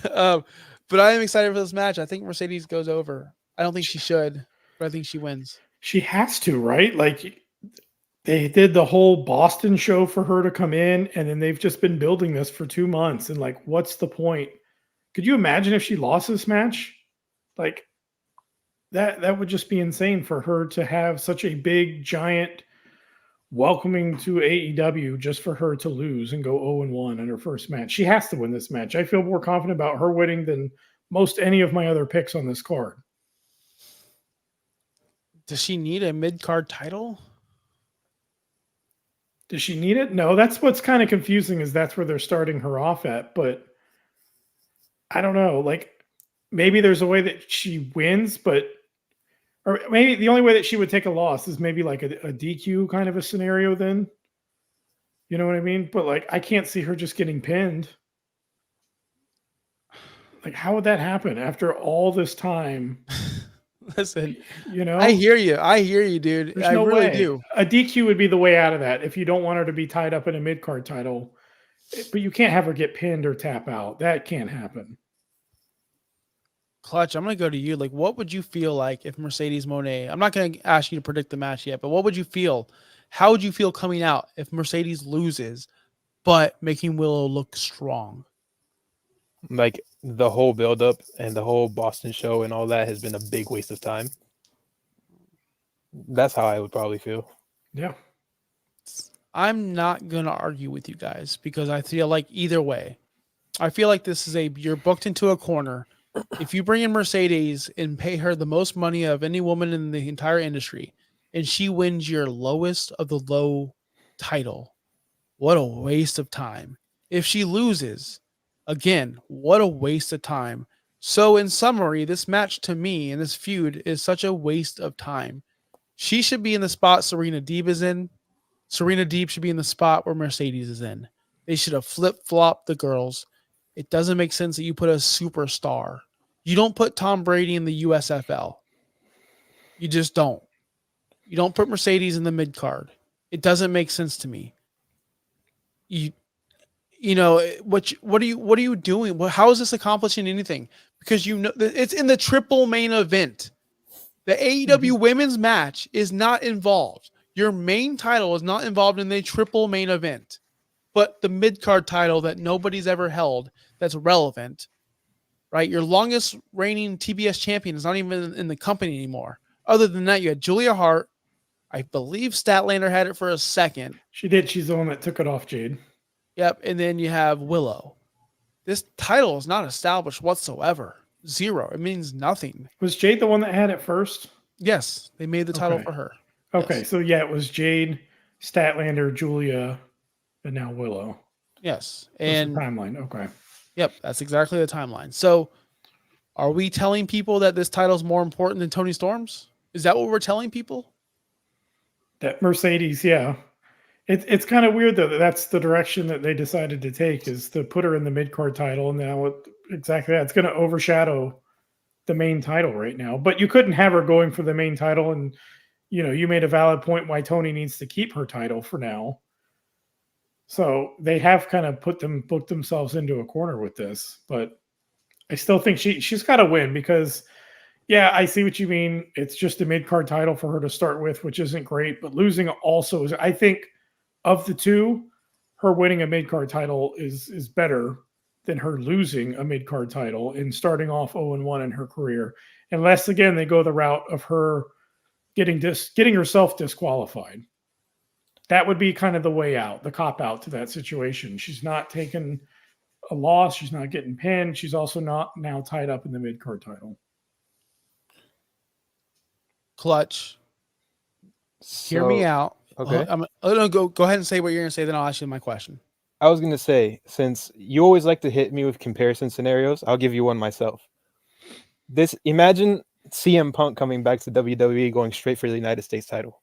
But I am excited for this match. I think Mercedes goes over. I don't think she should, but I think she wins. She has to, right? Like they did the whole Boston show for her to come in, and then they've just been building this for 2 months. And like, what's the point? Could you imagine if she lost this match? Like that would just be insane for her to have such a big, giant welcoming to AEW just for her to lose and go 0-1 in her first match. She has to win this match. I feel more confident about her winning than most any of my other picks on this card. Does she need a mid-card title? Does she need it? No, that's what's kind of confusing is that's where they're starting her off at. But I don't know. Like maybe there's a way that she wins, or maybe the only way that she would take a loss is maybe like a DQ kind of a scenario then. You know what I mean? But like, I can't see her just getting pinned. Like, how would that happen after all this time? Listen, you know, I hear you, dude. There's I no really way. do. A DQ would be the way out of that if you don't want her to be tied up in a mid-card title. But you can't have her get pinned or tap out. That can't happen. Clutch, I'm going to go to you. Like, what would you feel like if Mercedes Moné, I'm not going to ask you to predict the match yet, but what would you feel? How would you feel coming out if Mercedes loses, but making Willow look strong? Like the whole build-up and the whole Boston show and all that has been a big waste of time. That's how I would probably feel. Yeah. I'm not going to argue with you guys because I feel like either way, I feel like this is you're booked into a corner. If you bring in Mercedes and pay her the most money of any woman in the entire industry, and she wins your lowest of the low title, what a waste of time. If she loses, again, what a waste of time. So in summary, this match to me and this feud is such a waste of time. She should be in the spot Serena Deeb is in. Serena Deeb should be in the spot where Mercedes is in. They should have flip-flopped the girls. It doesn't make sense that you put a superstar. You don't put Tom Brady in the USFL. You just don't. You don't put Mercedes in the mid card. It doesn't make sense to me. You know what are you doing? How is this accomplishing anything? Because you know it's in the triple main event. The AEW women's match is not involved. Your main title is not involved in the triple main event. But the mid-card title that nobody's ever held that's relevant, right? Your longest reigning TBS champion is not even in the company anymore. Other than that, you had Julia Hart. I believe Statlander had it for a second. She did. She's the one that took it off Jade. Yep. And then you have Willow. This title is not established whatsoever. Zero. It means nothing. Was Jade the one that had it first? Yes. They made the title for her. Okay. Yes. So, yeah, it was Jade, Statlander, Julia, and now Willow. Yes. And timeline. Okay. Yep. That's exactly the timeline. So are we telling people that this title is more important than Toni Storm's? Is that what we're telling people? That Mercedes, yeah. It's kind of weird, though, that that's the direction that they decided to take, is to put her in the mid-card title. And now exactly that. It's going to overshadow the main title right now. But you couldn't have her going for the main title. And, you know, you made a valid point why Toni needs to keep her title for now. So they have kind of booked themselves into a corner with this. But I still think she's got to win because, yeah, I see what you mean. It's just a mid-card title for her to start with, which isn't great. But losing also is, I think, of the two, her winning a mid-card title is better than her losing a mid-card title and starting off 0-1 in her career. Unless, again, they go the route of her getting herself disqualified. That would be kind of the way out, the cop-out to that situation. She's not taking a loss. She's not getting pinned. She's also not now tied up in the mid-card title. Clutch. Hear me out. Okay. Go ahead and say what you're going to say, then I'll ask you my question. I was going to say, since you always like to hit me with comparison scenarios, I'll give you one myself. Imagine CM Punk coming back to WWE going straight for the United States title.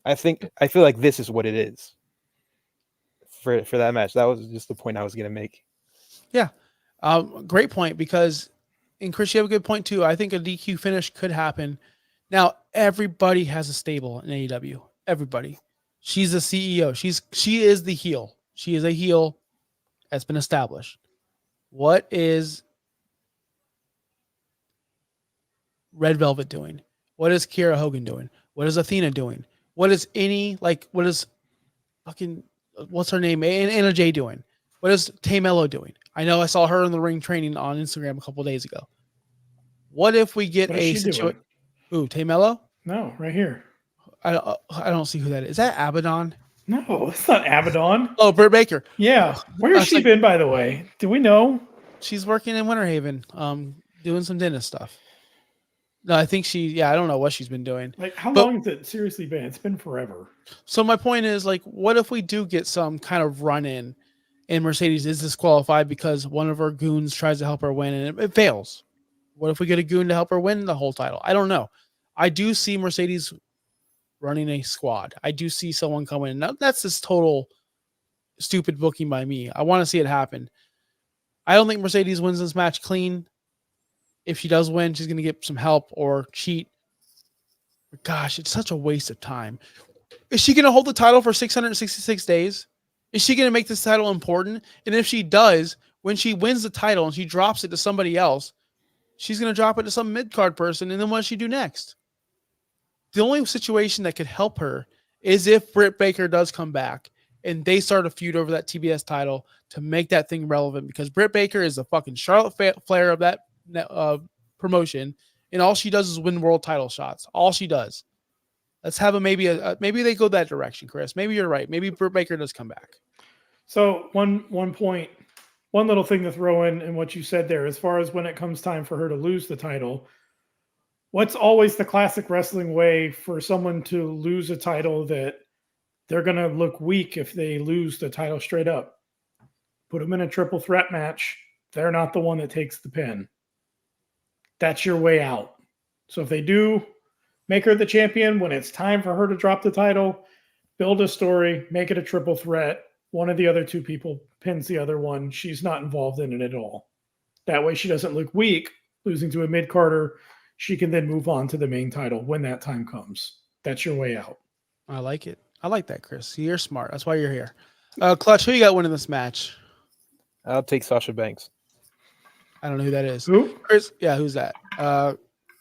I feel like this is what it is for that match. That was just the point I was going to make. Yeah. Great point, because, and Chris, you have a good point too. I think a DQ finish could happen. Now, everybody has a stable in AEW. Everybody. She's the CEO. She is the heel. She is a heel. That's been established. What is Red Velvet doing? What is Kiera Hogan doing? What is Athena doing? What is what's her name? Anna Jay doing? What is Tamello doing? I know I saw her in the ring training on Instagram a couple of days ago. What if we get a situation? Ooh, Tamello? No, right here. I don't see who that is. Is that Abaddon? No, it's not Abaddon. Oh, Britt Baker. Yeah. Where has she been, by the way? Do we know? She's working in Winter Haven, doing some dentist stuff. No, I think I don't know what she's been doing. Like, how long has it seriously been? It's been forever. So my point is, like, what if we do get some kind of run in and Mercedes is disqualified because one of her goons tries to help her win and it fails? What if we get a goon to help her win the whole title? I don't know. I do see Mercedes running a squad. I do see someone coming in. Now, that's this total stupid booking by me. I want to see it happen. I don't think Mercedes wins this match clean. If she does win, she's going to get some help or cheat. But gosh, it's such a waste of time. Is she going to hold the title for 666 days? Is she going to make this title important? And if she does, when she wins the title and she drops it to somebody else, she's going to drop it to some mid-card person, and then what does she do next? The only situation that could help her is if Britt Baker does come back and they start a feud over that TBS title to make that thing relevant, because Britt Baker is the fucking Charlotte Flair of that promotion, and all she does is win world title shots. All she does. Let's have maybe they go that direction, Chris. Maybe you're right. Maybe Britt Baker does come back. So one point, one little thing to throw in what you said there, as far as when it comes time for her to lose the title, what's always the classic wrestling way for someone to lose a title that they're going to look weak if they lose the title straight up? Put them in a triple threat match. They're not the one that takes the pin. That's your way out. So if they do make her the champion, when it's time for her to drop the title, build a story, make it a triple threat. One of the other two people pins the other one. She's not involved in it at all. That way she doesn't look weak, losing to a mid-carder. she can then move on to the main title when that time comes. That's your way out. I like it. I like that, Chris. You're smart. That's why you're here. Clutch, who you got winning this match? I'll take Sasha Banks. I don't know who that is. Who? Chris? Yeah, who's that?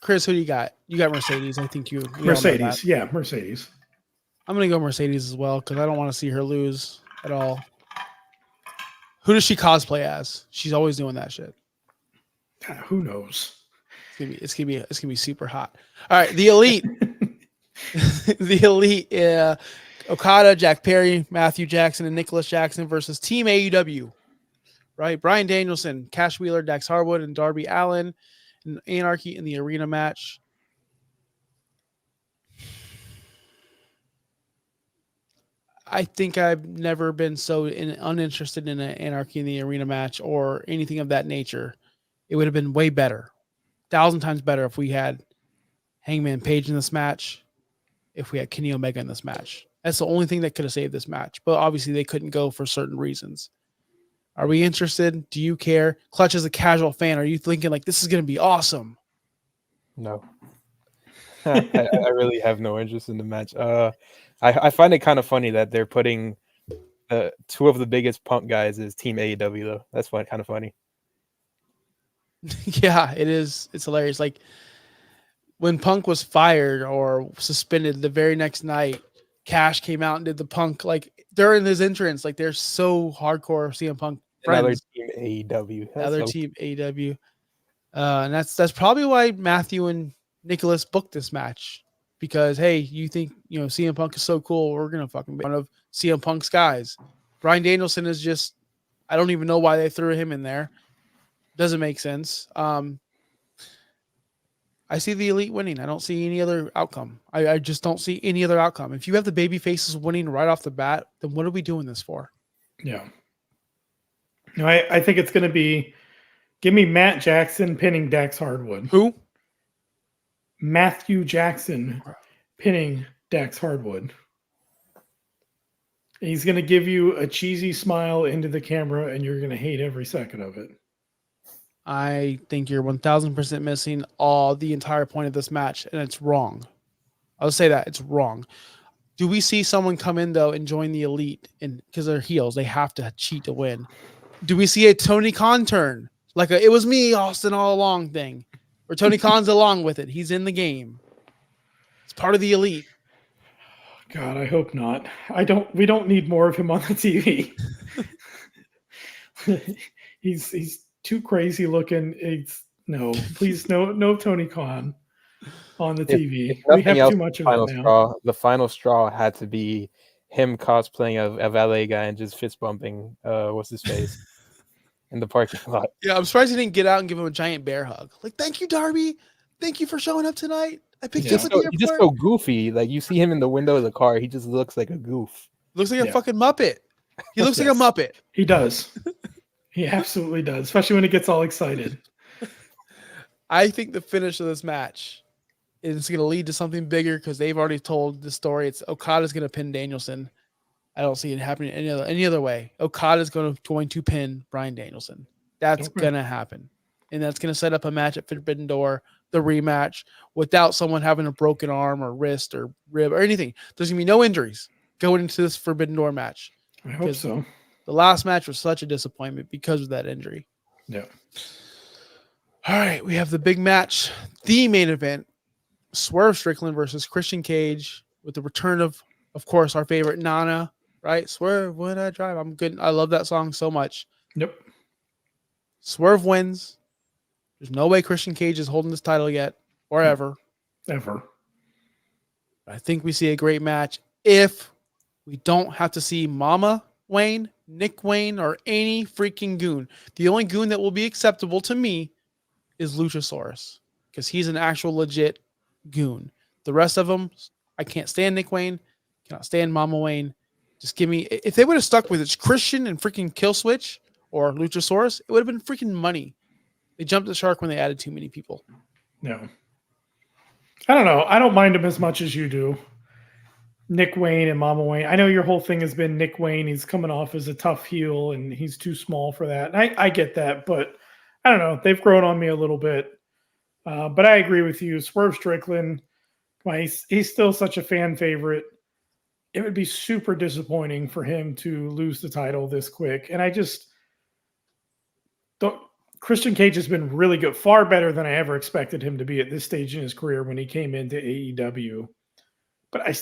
Chris, who do you got? You got Mercedes. I think we all know Mercedes. that. Yeah, Mercedes. I'm going to go Mercedes as well because I don't want to see her lose at all. Who does she cosplay as? She's always doing that shit. Who knows? It's gonna be super hot. All right, the Elite. The Elite, Okada, Jack Perry, Matthew Jackson, and Nicholas Jackson versus Team AEW. Right, Bryan Danielson, Cash Wheeler, Dax Harwood, and Darby Allin in Anarchy in the arena match. I think I've never been so uninterested in an Anarchy in the arena match or anything of that nature. It would have been way better, 1,000 times better if we had Hangman Page in this match, if we had Kenny Omega in this match. That's the only thing that could have saved this match. But obviously they couldn't go for certain reasons. Are we interested? Do you care? Clutch, as a casual fan, are you thinking like this is going to be awesome? No. I really have no interest in the match. I find it kind of funny that they're putting two of the biggest Punk guys as Team AEW, though. That's kind of funny. Yeah, it is. It's hilarious. Like when Punk was fired or suspended the very next night, Cash came out and did the Punk like during his entrance. Like they're so hardcore CM Punk friends. Another Team AEW. Team AEW. And that's probably why Matthew and Nicholas booked this match. Because hey, you think CM Punk is so cool, we're gonna fucking be one of CM Punk's guys. Bryan Danielson is just, I don't even know why they threw him in there. Doesn't make sense. I see the Elite winning. I don't see any other outcome. I just don't see any other outcome. If you have the baby faces winning right off the bat, then what are we doing this for? Yeah. No, I think it's going to be, give me Matt Jackson pinning Dax Hardwood. Who? Matthew Jackson pinning Dax Hardwood. He's going to give you a cheesy smile into the camera, and you're going to hate every second of it. I think you're 1,000% missing the entire point of this match, and it's wrong. I'll say that it's wrong. Do we see someone come in though and join the Elite, and because they're heels, they have to cheat to win? Do we see a Tony Khan turn, like it was me, Austin, all along thing, or Tony Khan's along with it? He's in the game. It's part of the Elite. God, I hope not. We don't need more of him on the TV. He's too crazy looking. Please no Tony Khan on the TV. We have too much of it now. The final straw had to be him cosplaying a valet guy and just fist bumping what's his face in the parking lot. Yeah, I'm surprised he didn't get out and give him a giant bear hug. Like, thank you, Darby. Thank you for showing up tonight. I picked you up at the airport. He's just so goofy. Like you see him in the window of the car, he just looks like a goof. Looks like a fucking Muppet. He looks like a Muppet. He does. He absolutely does, especially when he gets all excited. I think the finish of this match is going to lead to something bigger because they've already told the story. It's Okada's going to pin Danielson. I don't see it happening any other way. Okada's going to pin Bryan Danielson. That's going to happen. And that's going to set up a match at Forbidden Door, the rematch, without someone having a broken arm or wrist or rib or anything. There's going to be no injuries going into this Forbidden Door match. I hope so. The last match was such a disappointment because of that injury. Yeah. All right, we have the big match, the main event, Swerve Strickland versus Christian Cage with the return of course, our favorite Nana, right? Swerve, when I drive. I'm good. I love that song so much. Yep. Swerve wins. There's no way Christian Cage is holding this title yet or ever. Ever. I think we see a great match if we don't have to see Mama Wayne, Nick Wayne, or any freaking goon. The only goon that will be acceptable to me is Luchasaurus because he's an actual legit goon. The rest of them, I can't stand Nick Wayne, cannot stand Mama Wayne. Just give me, if they would have stuck with it's Christian and freaking Killswitch or Luchasaurus, it would have been freaking money. They jumped the shark when they added too many people. No. I don't know. I don't mind him as much as you do. Nick Wayne and Mama Wayne. I know your whole thing has been Nick Wayne. He's coming off as a tough heel and he's too small for that. And I get that, but I don't know. They've grown on me a little bit. But I agree with you. Swerve Strickland, he's still such a fan favorite. It would be super disappointing for him to lose the title this quick. And I just don't. Christian Cage has been really good, far better than I ever expected him to be at this stage in his career when he came into AEW. But I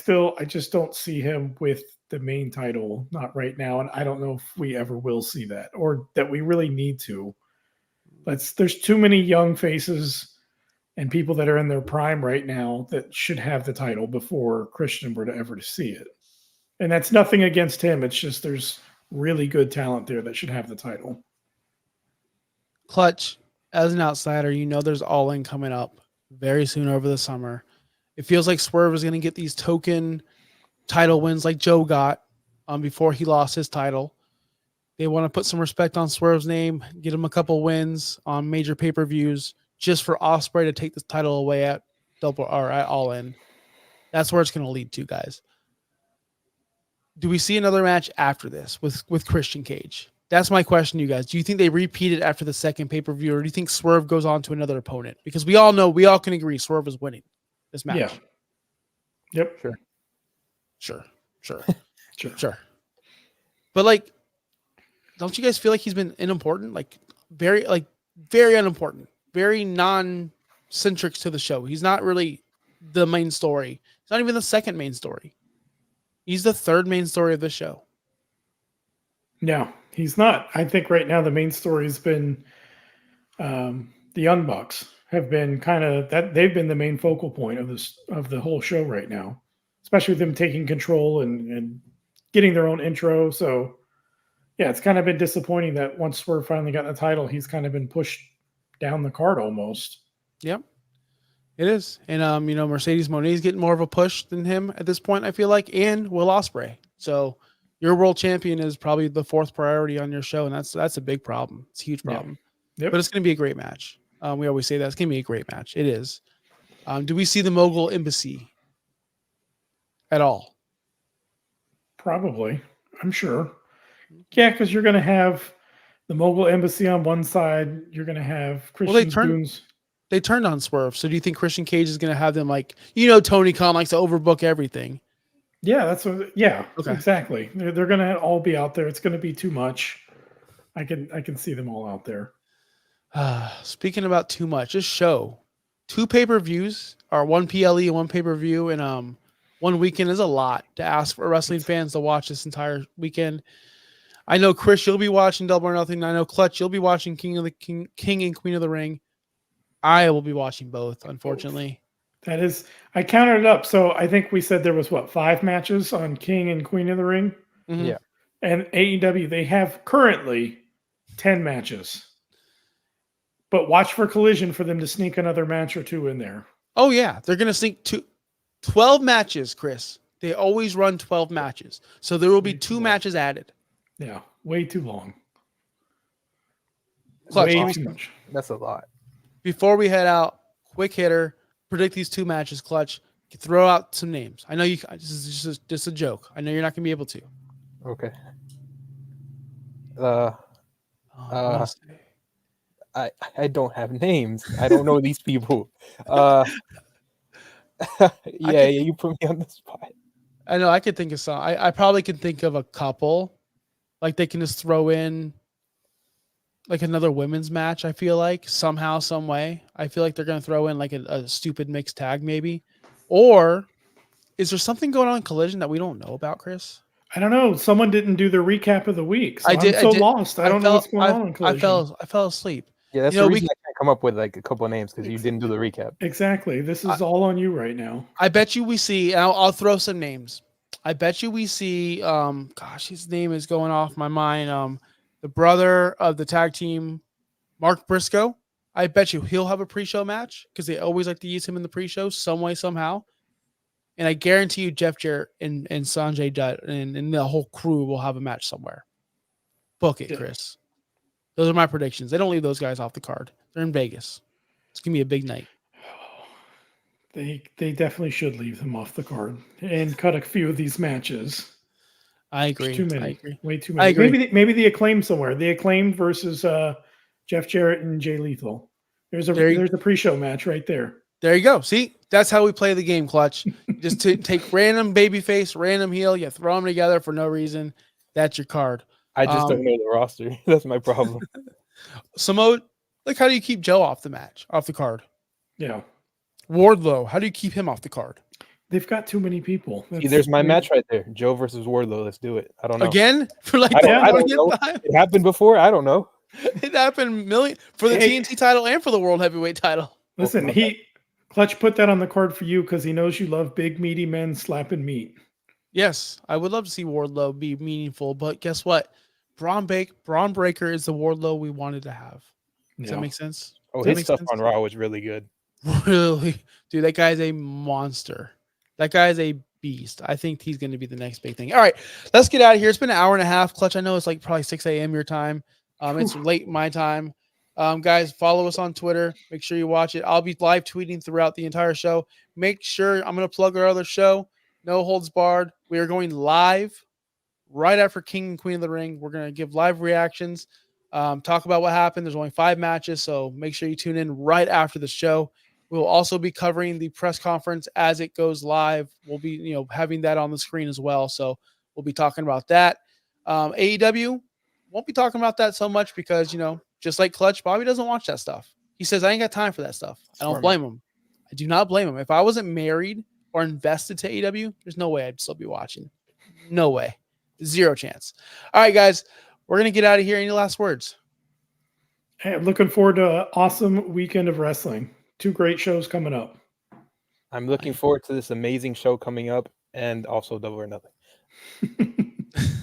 just don't see him with the main title, not right now. And I don't know if we ever will see that or that we really need to. There's too many young faces and people that are in their prime right now that should have the title before Christian were to ever to see it. And that's nothing against him. It's just there's really good talent there that should have the title. Clutch, as an outsider, you know there's All In coming up very soon over the summer. It feels like Swerve is going to get these token title wins like Joe got before he lost his title. They want to put some respect on Swerve's name, get him a couple wins on major pay-per-views just for Ospreay to take this title away at at All In. That's where it's going to lead to, guys. Do we see another match after this with Christian Cage? That's my question to you guys. Do you think they repeat it after the second pay-per-view, or do you think Swerve goes on to another opponent? Because we all can agree Swerve is winning this match. Yeah. Yep. Sure. But don't you guys feel like he's been unimportant? Very unimportant, very non-centric to the show. He's not really the main story. He's not even the second main story. He's the third main story of the show. No, he's not. I think right now the main story has been the Young Bucks have been they've been the main focal point of the whole show right now, especially with them taking control and getting their own intro. So yeah, it's kind of been disappointing that once Swerve finally got the title, he's kind of been pushed down the card almost. Yep. It is. And Mercedes Moné is getting more of a push than him at this point, I feel like, and Will Ospreay. So your world champion is probably the fourth priority on your show, and that's a big problem. It's a huge problem. Yep. But it's going to be a great match. We always say that. It's going to be a great match. It is. Do we see the Mogul Embassy at all? Probably. I'm sure. Yeah, because you're going to have the Mogul Embassy on one side. You're going to have Christian Goons. They turned on Swerve. So do you think Christian Cage is going to have them Tony Khan likes to overbook everything? Yeah, okay. Exactly. They're going to all be out there. It's going to be too much. I can see them all out there. Speaking about too much, this show, 2 pay-per-views or 1 PLE and 1 pay-per-view and 1 weekend is a lot to ask for wrestling fans to watch this entire weekend. I know Chris, you'll be watching Double or Nothing. I know Clutch, you'll be watching King and Queen of the Ring. I will be watching both, unfortunately. That is, I counted it up. So I think we said there was 5 matches on King and Queen of the Ring. Mm-hmm. Yeah. And AEW, they have currently 10 matches. But watch for Collision for them to sneak another match or 2 in there. Oh, yeah. They're going to sneak 12 matches, Chris. They always run 12 matches. So there will be 2 matches added. Yeah, way too long. Clutch, way too much. That's a lot. Before we head out, quick hitter, predict these 2 matches, Clutch. Throw out some names. I know this is just a joke. I know you're not going to be able to. Okay. I don't have names. I don't know these people. You put me on the spot. I know I could think of some. I probably can think of a couple. They can just throw in another women's match. I feel like somehow, some way. I feel like they're going to throw in a stupid mixed tag maybe. Or is there something going on in Collision that we don't know about, Chris? I don't know. Someone didn't do the recap of the week. So I'm lost. I don't know what's going on in Collision. I fell asleep. Yeah, that's the reason I can't come up with a couple of names because you didn't do the recap. Exactly. This is all on you right now. I bet you we see, and I'll throw some names. I bet you we see, his name is going off my mind. The brother of the tag team, Mark Briscoe. I bet you he'll have a pre-show match because they always like to use him in the pre-show some way, somehow. And I guarantee you Jeff Jarrett and Sanjay Dutt and the whole crew will have a match somewhere. Book it, Chris. Those are my predictions. They don't leave those guys off the card. They're in Vegas. It's going to be a big night. They definitely should leave them off the card and cut a few of these matches. I agree. There's too many. I agree. Way too many. Maybe the Acclaimed somewhere. The Acclaimed versus Jeff Jarrett and Jay Lethal. There's a pre-show match right there. There you go. See, that's how we play the game, Clutch. Just to take random babyface, random heel, you throw them together for no reason. That's your card. I just don't know the roster. That's my problem. Samoa, like, how do you keep Joe off the card? Yeah. Wardlow, how do you keep him off the card? They've got too many people. See, there's my match right there. Joe versus Wardlow. Let's do it. I don't know. Again? For like I don't know. Time? It happened before. I don't know. It happened for the TNT title and for the World Heavyweight title. Listen, Clutch put that on the card for you because he knows you love big, meaty men slapping meat. Yes, I would love to see Wardlow be meaningful, but guess what? Braun Breaker is the Wardlow we wanted to have. Does that make sense? Oh, his stuff on Raw was really good. Really? Dude, that guy's a monster. That guy's a beast. I think he's going to be the next big thing. All right, let's get out of here. It's been an hour and a half. Clutch, I know it's like probably 6 a.m. your time. It's late my time. Guys, follow us on Twitter. Make sure you watch it. I'll be live tweeting throughout the entire show. Make sure I'm going to plug our other show, No Holds Barred. We are going live right after King and Queen of the Ring. We're going to give live reactions, talk about what happened. There's only 5 matches, so make sure you tune in right after the show. We'll also be covering the press conference as it goes live. We'll be, having that on the screen as well. So we'll be talking about that. AEW, won't be talking about that so much because, just like Clutch, Bobby doesn't watch that stuff. He says, I ain't got time for that stuff. I don't blame him. I do not blame him. If I wasn't married or invested to AEW, there's no way I'd still be watching. No way. 0 chance. All right, guys, we're going to get out of here. Any last words? Hey, I'm looking forward to an awesome weekend of wrestling. 2 great shows coming up. I'm looking forward to this amazing show coming up and also Double or Nothing.